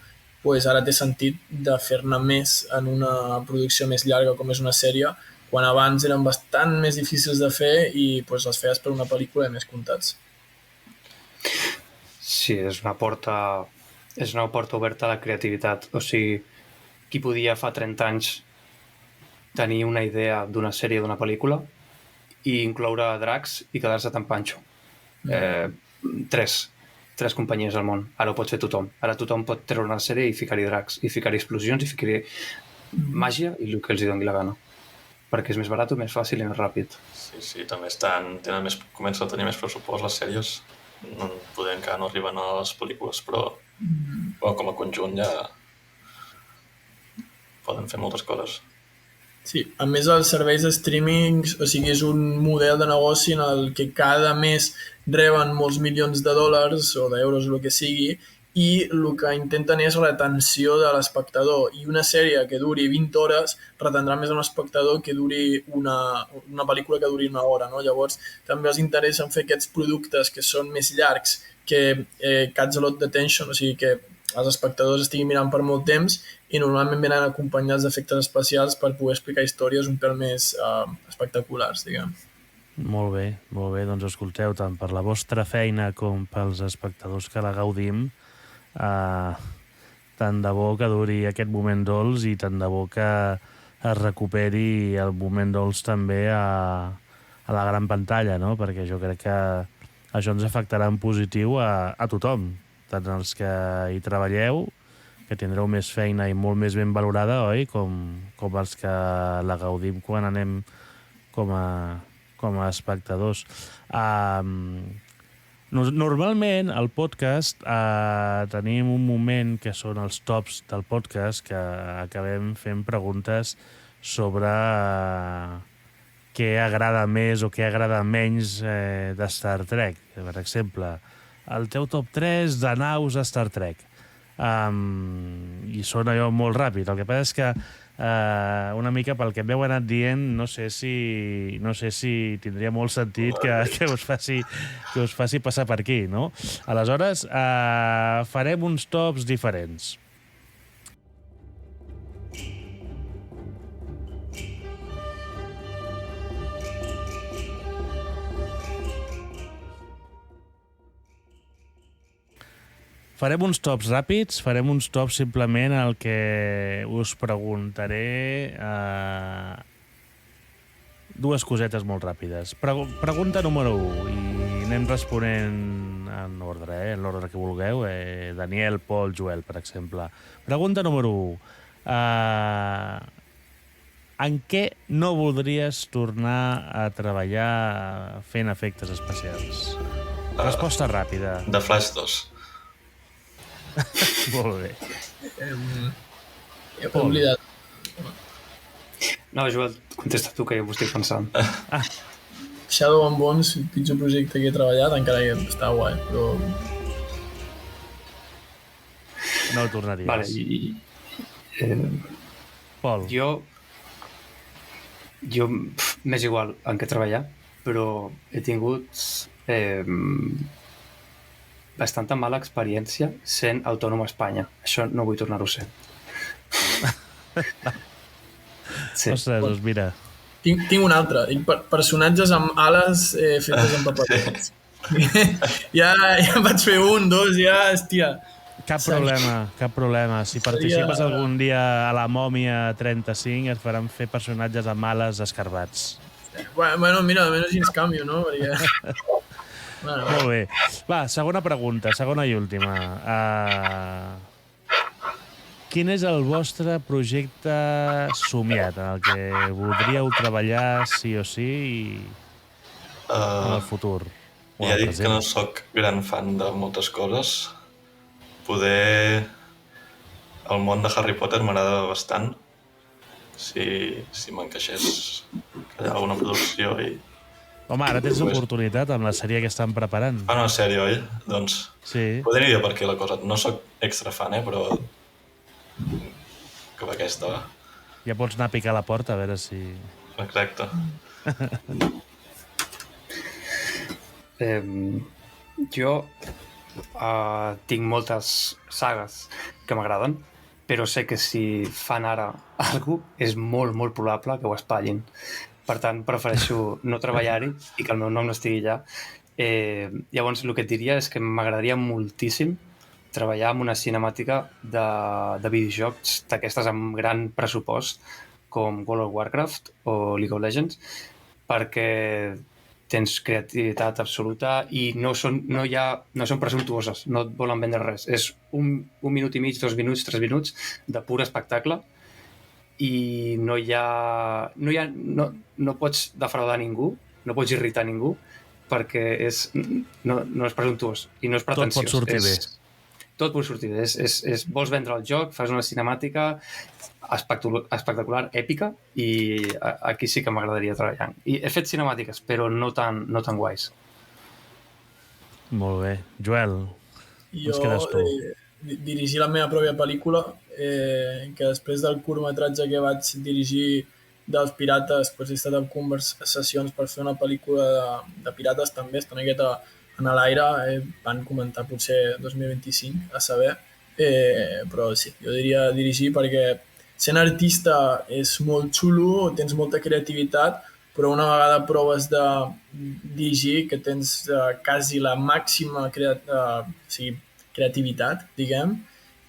[SPEAKER 4] pues ara té sentit de fer-ne més en una producció més llarga com és una sèrie, quan abans eren bastant més difícils de fer i pues, les feies per una pel·lícula i més comptats.
[SPEAKER 5] Sí, és una porta oberta a la creativitat. O sigui, qui podia fa 30 anys tenir una idea d'una sèrie, d'una pel·lícula, i incloure dracs i quedar-se tan panxo. Tres companyies al món. Ara ho pot fer tothom. Ara tothom pot treure una sèrie i ficar-hi dracs, i ficar-hi explosions, i ficar-hi màgia i el que els doni la gana. Perquè és més barat, més fàcil i més ràpid.
[SPEAKER 3] Sí, també comencen a tenir més pressupost les sèries. Poder encara no arriben a les pel·lícules, però com a conjunt ja poden fer moltes coses.
[SPEAKER 4] Sí, a més els serveis de streaming, o sigui, és un model de negoci en el que cada mes reben molts milions de dòlars o d'euros o el que sigui, i el que intenten és retenció de l'espectador, i una sèrie que duri 20 hores retendrà més a un espectador que duri una pel·lícula que duri 1 hora, no? Llavors també els interessa fer aquests productes que són més llargs, que catch a lot d'attention, o sigui que els espectadors estiguin mirant per molt temps, i normalment venen acompanyats d'efectes especials per poder explicar històries un pèl més espectaculars, diguem.
[SPEAKER 2] Molt bé, doncs escolteu, tant per la vostra feina com pels espectadors que la gaudim, tant de bo que duri aquest moment dolç i tant de bo que es recuperi el moment dolç també a la gran pantalla, no? Perquè jo crec que això ens afectarà en positiu a tothom, tant els que hi treballeu, que tindreu més feina i molt més ben valorada, oi? Com els que la gaudim quan anem com a espectadors. Normalment, al podcast, tenim un moment que són els tops del podcast, que acabem fent preguntes sobre què agrada més o què agrada menys de Star Trek. Per exemple, el teu top 3 de naus a Star Trek. I sona allò molt ràpid. El que passa és que una mica pel que m'heu anat dient no sé si tindria molt sentit que us faci passar per aquí, no? Aleshores, farem uns tops diferents. Farem uns tops ràpids, farem uns tops simplement el que us preguntaré dues cosetes molt ràpides. Pregunta número 1, i anem responent en ordre, en l'ordre que vulgueu. Daniel, Pol, Joel, per exemple. Pregunta número 1. En què no voldries tornar a treballar fent efectes especials? Resposta ràpida.
[SPEAKER 3] The Flash 2.
[SPEAKER 2] Molt bé.
[SPEAKER 4] He oblidat.
[SPEAKER 5] No, Joel, contesta tu, que jo m'ho estic pensant.
[SPEAKER 4] Shadow and Bones, el pitjor projecte que he treballat, encara que està guai, però...
[SPEAKER 2] No ho tornaries.
[SPEAKER 5] Vale,
[SPEAKER 2] Pol.
[SPEAKER 5] Jo m'és igual en què treballar, però he tingut bastanta mala experiència sent autònom a Espanya. Això no vull tornar-ho a ser.
[SPEAKER 2] Sí. Ostres, doncs mira.
[SPEAKER 4] Tinc un altre. Personatges amb ales fetes amb paper. Ja vaig fer 1, 2, ja, hòstia.
[SPEAKER 2] Cap problema. Si participes algun dia a la Mòmia 35 et faran fer personatges amb ales escarbats.
[SPEAKER 4] Bueno, mira, almenys ens canvio, no? Perquè...
[SPEAKER 2] Molt bé. Va, segona pregunta, segona i última. Quin és el vostre projecte somiat en el que voldríeu treballar sí o sí en el futur?
[SPEAKER 3] Ja dic que no sóc gran fan de moltes coses. Poder el món de Harry Potter m'agrada bastant. Si m'encaixés alguna producció i...
[SPEAKER 2] Home, ara tens l'oportunitat amb la sèrie que estan preparant.
[SPEAKER 3] Fan una sèrie, oi? Doncs
[SPEAKER 2] Sí.
[SPEAKER 3] podria dir per aquí la cosa. No sóc extra fan, però com aquesta, va.
[SPEAKER 2] Ja pots anar a picar a la porta a veure si...
[SPEAKER 3] Exacte.
[SPEAKER 5] Jo tinc moltes sagues que m'agraden, però sé que si fan ara alguna cosa, és molt, molt probable que ho espatllin. Per tant, prefereixo no treballar-hi i que el meu nom no estigui allà. Llavors, el que et diria és que m'agradaria moltíssim treballar amb una cinemàtica de videojocs d'aquestes amb gran pressupost, com World of Warcraft o League of Legends, perquè tens creativitat absoluta i no són presumptuoses, no et volen vendre res. És un minut i mig, 2 minuts, 3 minuts de pur espectacle i no pots defraudar ningú, no pots irritar ningú, perquè no és presumptuós i no és pretensiós.
[SPEAKER 2] Tot pot sortir bé.
[SPEAKER 5] Tot pot sortir bé. Vols vendre el joc, fas una cinemàtica espectacular, èpica, i aquí sí que m'agradaria treballar. I he fet cinemàtiques, però no tan guais.
[SPEAKER 2] Molt bé. Joel, ens quedes tu.
[SPEAKER 4] Dirigir la meva pròpia pel·lícula, que després del curtmetratge que vaig dirigir dels pirates, he estat en conversacions per fer una pel·lícula de pirates també, està una miqueta en l'aire, van comentar potser 2025, a saber, però sí, jo diria dirigir perquè sent artista és molt xulo, tens molta creativitat, però una vegada proves de dirigir, que tens quasi la màxima creativitat, diguem,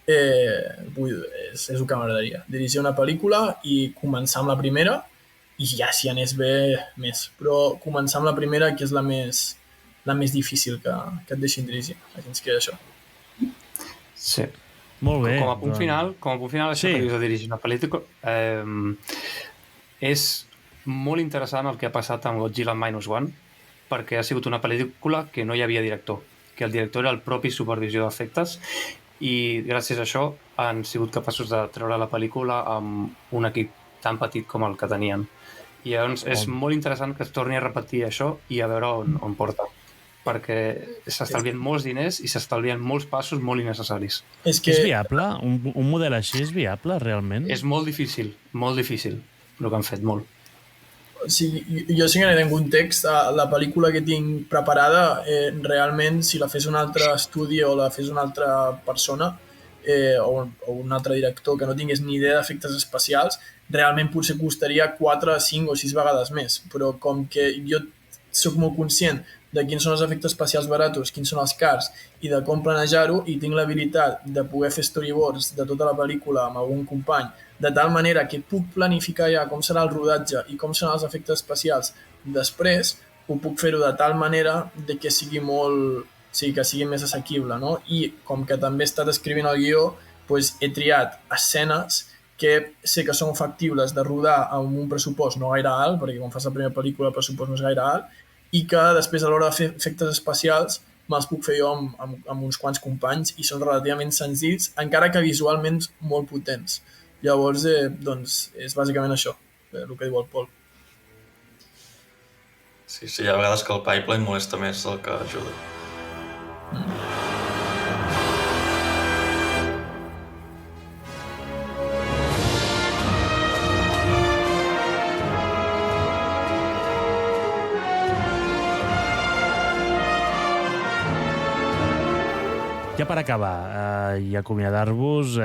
[SPEAKER 4] és el que m'agradaria. Dirigir una pel·lícula i començar amb la primera, i ja si anés bé, més. Però començar amb la primera, que és la més difícil que et deixin dirigir. Aquí ens queda això.
[SPEAKER 5] Sí.
[SPEAKER 2] Molt bé.
[SPEAKER 5] Com a punt final, això que dius de dirigir una pel·lícula, és molt interessant el que ha passat amb Godzilla -1, perquè ha sigut una pel·lícula que no hi havia director, que el director era el propi supervisor d'efectes, i gràcies a això han sigut capaços de treure la pel·lícula amb un equip tan petit com el que tenien. I llavors és molt interessant que es torni a repetir això i a veure on porta, perquè s'estalvien molts diners i s'estalvien molts passos molt innecessaris.
[SPEAKER 2] És viable? Un model així és viable, realment?
[SPEAKER 5] És molt difícil el que han fet, molt.
[SPEAKER 4] Sí, jo sí que n'he tingut context. La pel·lícula que tinc preparada, realment, si la fes un altre estudi o la fes una altra persona o un altre director que no tingués ni idea d'efectes especials, realment potser costaria 4, 5 o 6 vegades més. Però com que jo soc molt conscient de quins són els efectes especials baratos, quins són els cars i de com planejar-ho, i tinc l'habilitat de poder fer storyboards de tota la pel·lícula amb algun company, de tal manera que puc planificar ja com serà el rodatge i com seran els efectes especials després, ho puc fer-ho de tal manera de que sigui que sigui més assequible, no? I com que també he estat escrivint el guió, he triat escenes que sé que són factibles de rodar amb un pressupost no gaire alt, perquè quan fas la primera pel·lícula el pressupost no és gaire alt, i que després a l'hora de fer efectes especials me'ls puc fer jo amb uns quants companys i són relativament senzills, encara que visualment molt potents. Llavors, doncs, és bàsicament això, el que diu el Pol.
[SPEAKER 3] Sí, hi ha vegades que el pipeline molesta més del que ajuda.
[SPEAKER 2] Ja per acabar i acomiadar-vos,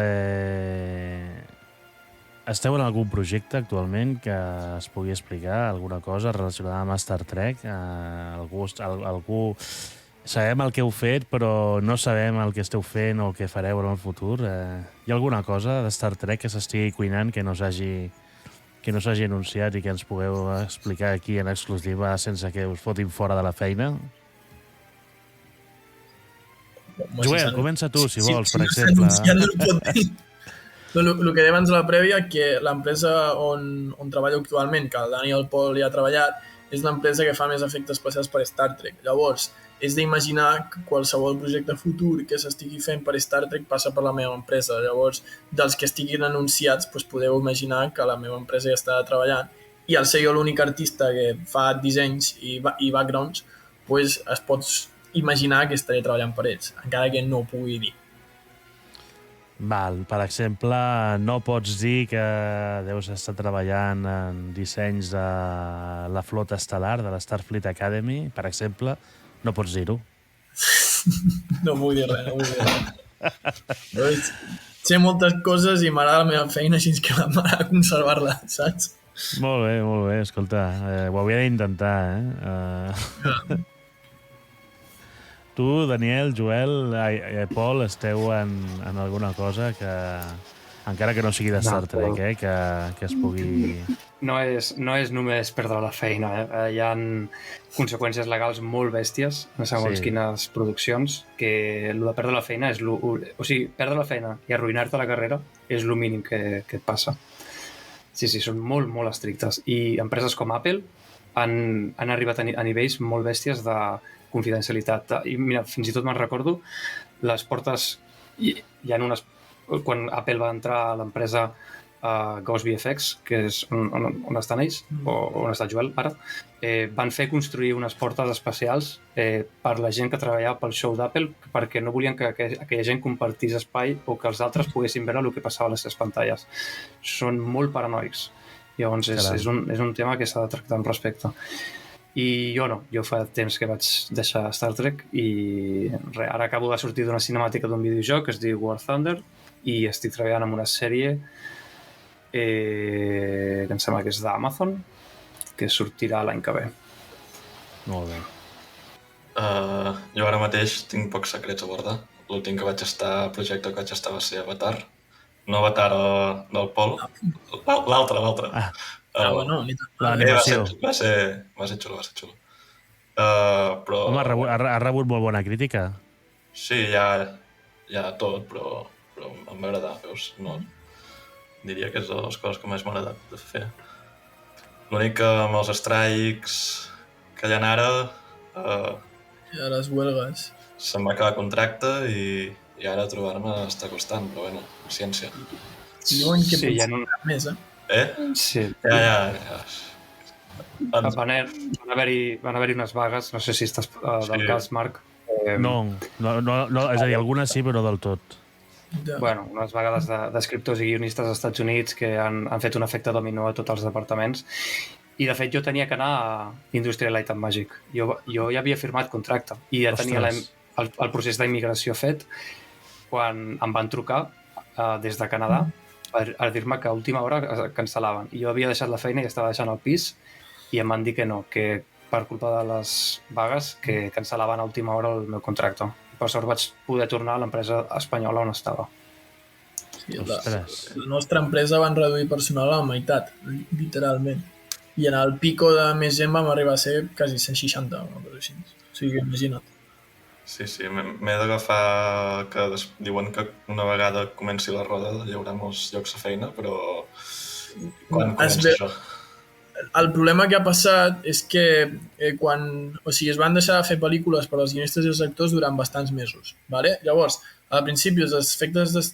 [SPEAKER 2] esteu en algun projecte actualment que es pugui explicar, alguna cosa relacionada amb Star Trek? Algú... Sabem el que heu fet, però no sabem el que esteu fent o el que fareu en el futur. Hi ha alguna cosa de Star Trek que s'estigui cuinant que no s'hagi anunciat i que ens pugueu explicar aquí en exclusiva sense que us fotin fora de la feina? Joel, comença tu, si vols, per exemple.
[SPEAKER 4] El que dèiem abans a la prèvia, que l'empresa on treballo actualment, que el Dani i el Pol hi ha treballat, és l'empresa que fa més efectes especials per Star Trek. Llavors, és d'imaginar que qualsevol projecte futur que s'estigui fent per Star Trek passa per la meva empresa. Llavors, dels que estiguin anunciats, doncs podeu imaginar que la meva empresa ja està treballant i al ser jo l'únic artista que fa dissenys i backgrounds, doncs es pot imaginar que estaré treballant per ells, encara que no ho pugui dir.
[SPEAKER 2] Val, per exemple, no pots dir que deus estar treballant en dissenys de la flota estel·lar, de la Starfleet Academy, per exemple, no pots dir-ho.
[SPEAKER 4] No vull dir res, no vull dir res. Doncs, sé moltes coses i m'agrada la meva feina, així que m'agrada conservar-la, saps?
[SPEAKER 2] Molt bé, escolta, ho hauria d'intentar, Tu, Daniel, Joel, Pol, esteu en alguna cosa que, encara que no sigui de Star Trek, que es pugui...
[SPEAKER 5] No és només perdre la feina. Hi ha conseqüències legals molt bèsties en segons quines produccions, que el de perdre la feina és... O sigui, perdre la feina i arruïnar-te la carrera és el mínim que et passa. Sí, són molt, molt estrictes. I empreses com Apple han arribat a nivells molt bèsties de confidencialitat. I mira, fins i tot me'n recordo, les portes... Hi ha unes... Quan Apple va entrar a l'empresa Ghost VFX, que és on estan ells, o on està Joel ara, van fer construir unes portes especials per la gent que treballava pel show d'Apple, perquè no volien que aquella gent compartís espai o que els altres poguessin veure el que passava a les seves pantalles. Són molt paranoics. Llavors és un tema que s'ha de tractar amb respecte. I jo no, jo fa temps que vaig deixar Star Trek i ara acabo de sortir d'una cinemàtica d'un videojoc que es diu War Thunder i estic treballant en una sèrie que em sembla que és d'Amazon, que sortirà l'any que ve.
[SPEAKER 2] Molt bé.
[SPEAKER 3] Jo ara mateix tinc pocs secrets a bordar. L'últim que vaig estar, el projecte que vaig estar va ser Avatar. No Avatar del Pol, l'altre.
[SPEAKER 4] Bueno,
[SPEAKER 2] l'animació.
[SPEAKER 3] Va ser xulo. Però...
[SPEAKER 2] Home, ha rebut molt bona crítica.
[SPEAKER 3] Sí, ja tot, però em va agradar, veus? No, diria que és de les coses que més m'ha agradat de fer. L'únic que amb els strikes que hi ha ara...
[SPEAKER 4] I a les huelgues.
[SPEAKER 3] Se'm va acabar contracte i ara trobar-me està costant, però bueno, ciència.
[SPEAKER 4] Diuen que més,
[SPEAKER 5] Sí.
[SPEAKER 3] Ja.
[SPEAKER 5] Van haver-hi unes vagues, no sé si estàs del cas, Marc.
[SPEAKER 2] No, és a dir, algunes sí, però no del tot.
[SPEAKER 5] Bueno, unes vegades d'escriptors i guionistes als Estats Units que han fet un efecte dominó a tots els departaments. I, de fet, jo tenia que anar a Industrial Light and Magic. Jo ja havia firmat contracte i ja tenia el procés d'immigració fet quan em van trucar des de Canadà a dir-me que a última hora cancel·laven. I jo havia deixat la feina i estava deixant el pis i em van dir que no, que per culpa de les vagues que cancel·laven a última hora el meu contracte. Per sort vaig poder tornar a l'empresa espanyola on estava.
[SPEAKER 4] Sí, la nostra empresa van reduir personal a la meitat, literalment. I en el pico de més gent vam arribar a ser quasi 160, una cosa així. O sigui, imagina't.
[SPEAKER 3] Sí, m'he d'agafar que diuen que una vegada comenci la roda hi haurà molts llocs de feina, però quan comença això?
[SPEAKER 4] El problema que ha passat és que es van deixar de fer pel·lícules per als guionistes i els actors durant bastants mesos. ¿vale? Llavors, al principi els estudis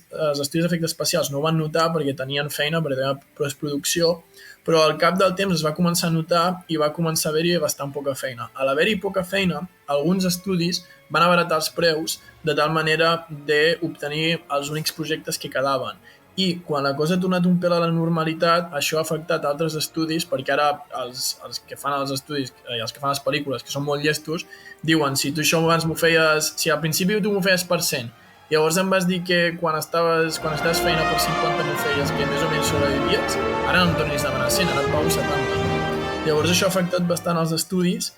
[SPEAKER 4] d'efectes especials no ho van notar perquè tenien feina, perquè tenien postproducció, però al cap del temps es va començar a notar i va començar a haver-hi bastant poca feina. A l'haver-hi poca feina, alguns estudis van abaratar els preus de tal manera d'obtenir els únics projectes que quedaven. I quan la cosa ha tornat un pèl a la normalitat, això ha afectat altres estudis, perquè ara els que fan els estudis i els que fan les pel·lícules, que són molt llestos, diuen, si tu això abans m'ho feies, si al principi tu m'ho feies per 100, llavors em vas dir que quan estaves feina per 50 m'ho feies, que més o menys sobrevivies, ara no em tornis a demanar 100, ara et pago 70. Llavors això ha afectat bastant els estudis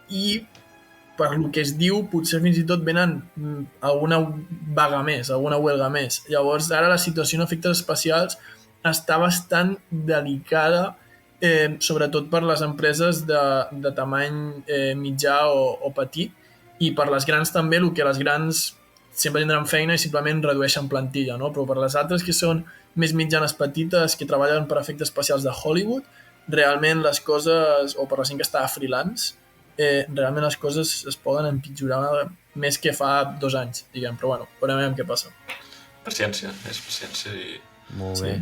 [SPEAKER 4] i per lo que es diu, potser fins i tot venen alguna vaga més, alguna huelga més. Llavors, ara la situació en efectes especials està bastant delicada, sobretot per les empreses de tamany mitjà o petit, i per les grans també, el que les grans sempre tindran feina i simplement redueixen plantilla, no? Però per les altres que són més mitjanes petites, que treballen per efectes especials de Hollywood, realment les coses, o per la gent que està a freelance, realment les coses es poden empitjorar més que fa 2 anys, diguem, però bueno, veurem què passa.
[SPEAKER 3] Paciència, és paciència i...
[SPEAKER 2] Molt bé.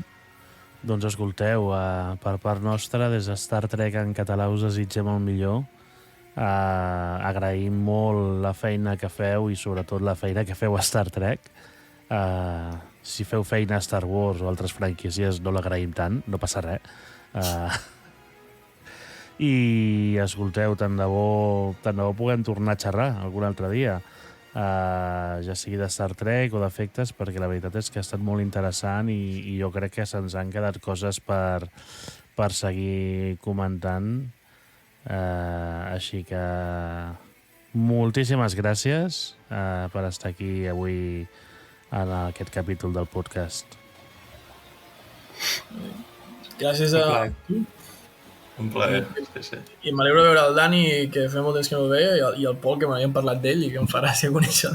[SPEAKER 2] Doncs escolteu, per part nostra, des de Star Trek en català us desitgem el millor. Agraïm molt la feina que feu i sobretot la feina que feu a Star Trek. Si feu feina a Star Wars o altres franquícies no l'agraïm tant, no passa res. I escolteu, tant de bo puguem tornar a xerrar algun altre dia, ja sigui de Star Trek o d'efectes, perquè la veritat és que ha estat molt interessant i jo crec que se'ns han quedat coses per seguir comentant, així que moltíssimes gràcies per estar aquí avui en aquest capítol del podcast.
[SPEAKER 4] Gràcies a tu.
[SPEAKER 3] Un plaer, sí.
[SPEAKER 4] I m'alegro de veure el Dani, que fa molt temps que no el veia, i el Pol, que m'havien parlat d'ell i que em farà ser conèixer.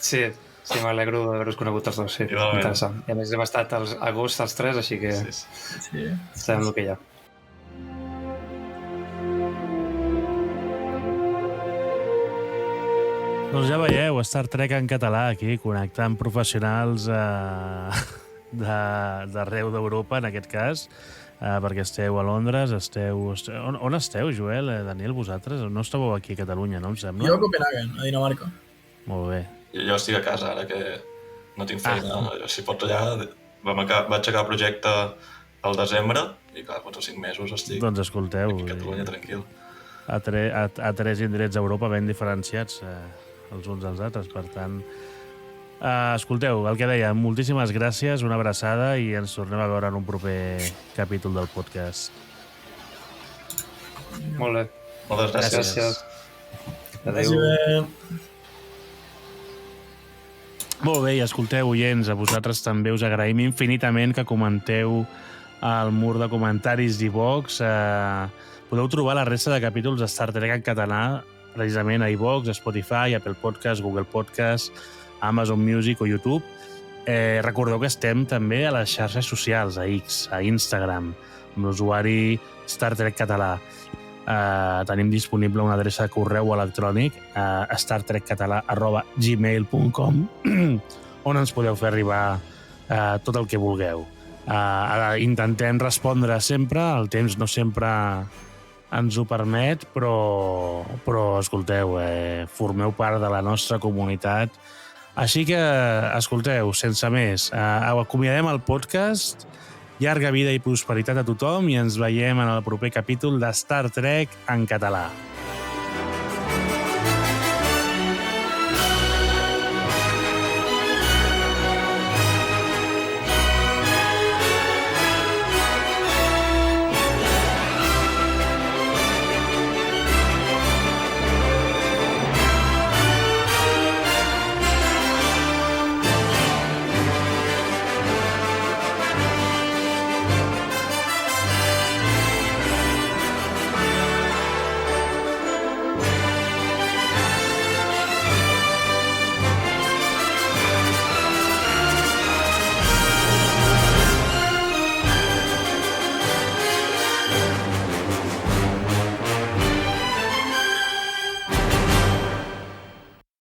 [SPEAKER 5] Sí, m'alegro d'haver-vos conegut els dos, sí. Interessant. I a més hem estat a agost els 3, així que
[SPEAKER 4] sí.
[SPEAKER 5] sabem el que hi ha.
[SPEAKER 2] Doncs ja veieu, Star Trek en català aquí, connectant professionals d'arreu d'Europa, en aquest cas, perquè esteu a Londres, on esteu, Joel, Daniel, vosaltres? No esteu aquí a Catalunya, no em sembla?
[SPEAKER 4] Jo a Copenhagen, a Dinamarca.
[SPEAKER 2] Molt bé.
[SPEAKER 3] Jo estic a casa, ara que no tinc feina. Si pots allà, vaig acabar el projecte al desembre i clar, 4 o 5 mesos estic
[SPEAKER 2] escolteu,
[SPEAKER 3] aquí a Catalunya tranquil.
[SPEAKER 2] A 3 indrets d'Europa ben diferenciats els uns dels altres, per tant... escolteu, el que deia, moltíssimes gràcies, una abraçada i ens tornem a veure en un proper capítol del podcast.
[SPEAKER 5] Molt bé.
[SPEAKER 3] Moltes gràcies.
[SPEAKER 5] Adéu.
[SPEAKER 2] Molt bé, i escolteu, oients, a vosaltres també us agraïm infinitament que comenteu al mur de comentaris d'iVox. Podeu trobar la resta de capítols de Star Trek en català precisament a iVox, Spotify, Apple Podcast, Google Podcast, Amazon Music o YouTube. Recordeu que estem també a les xarxes socials, a X, a Instagram, amb l'usuari Star Trek Català. Tenim disponible una adreça de correu electrònic a startrekcatalà@gmail.com on ens podeu fer arribar tot el que vulgueu. Intentem respondre sempre, el temps no sempre ens ho permet, però escolteu, formeu part de la nostra comunitat. Així que, escolteu, sense més, acomiadem el podcast, llarga vida i prosperitat a tothom i ens veiem en el proper capítol de Star Trek en català.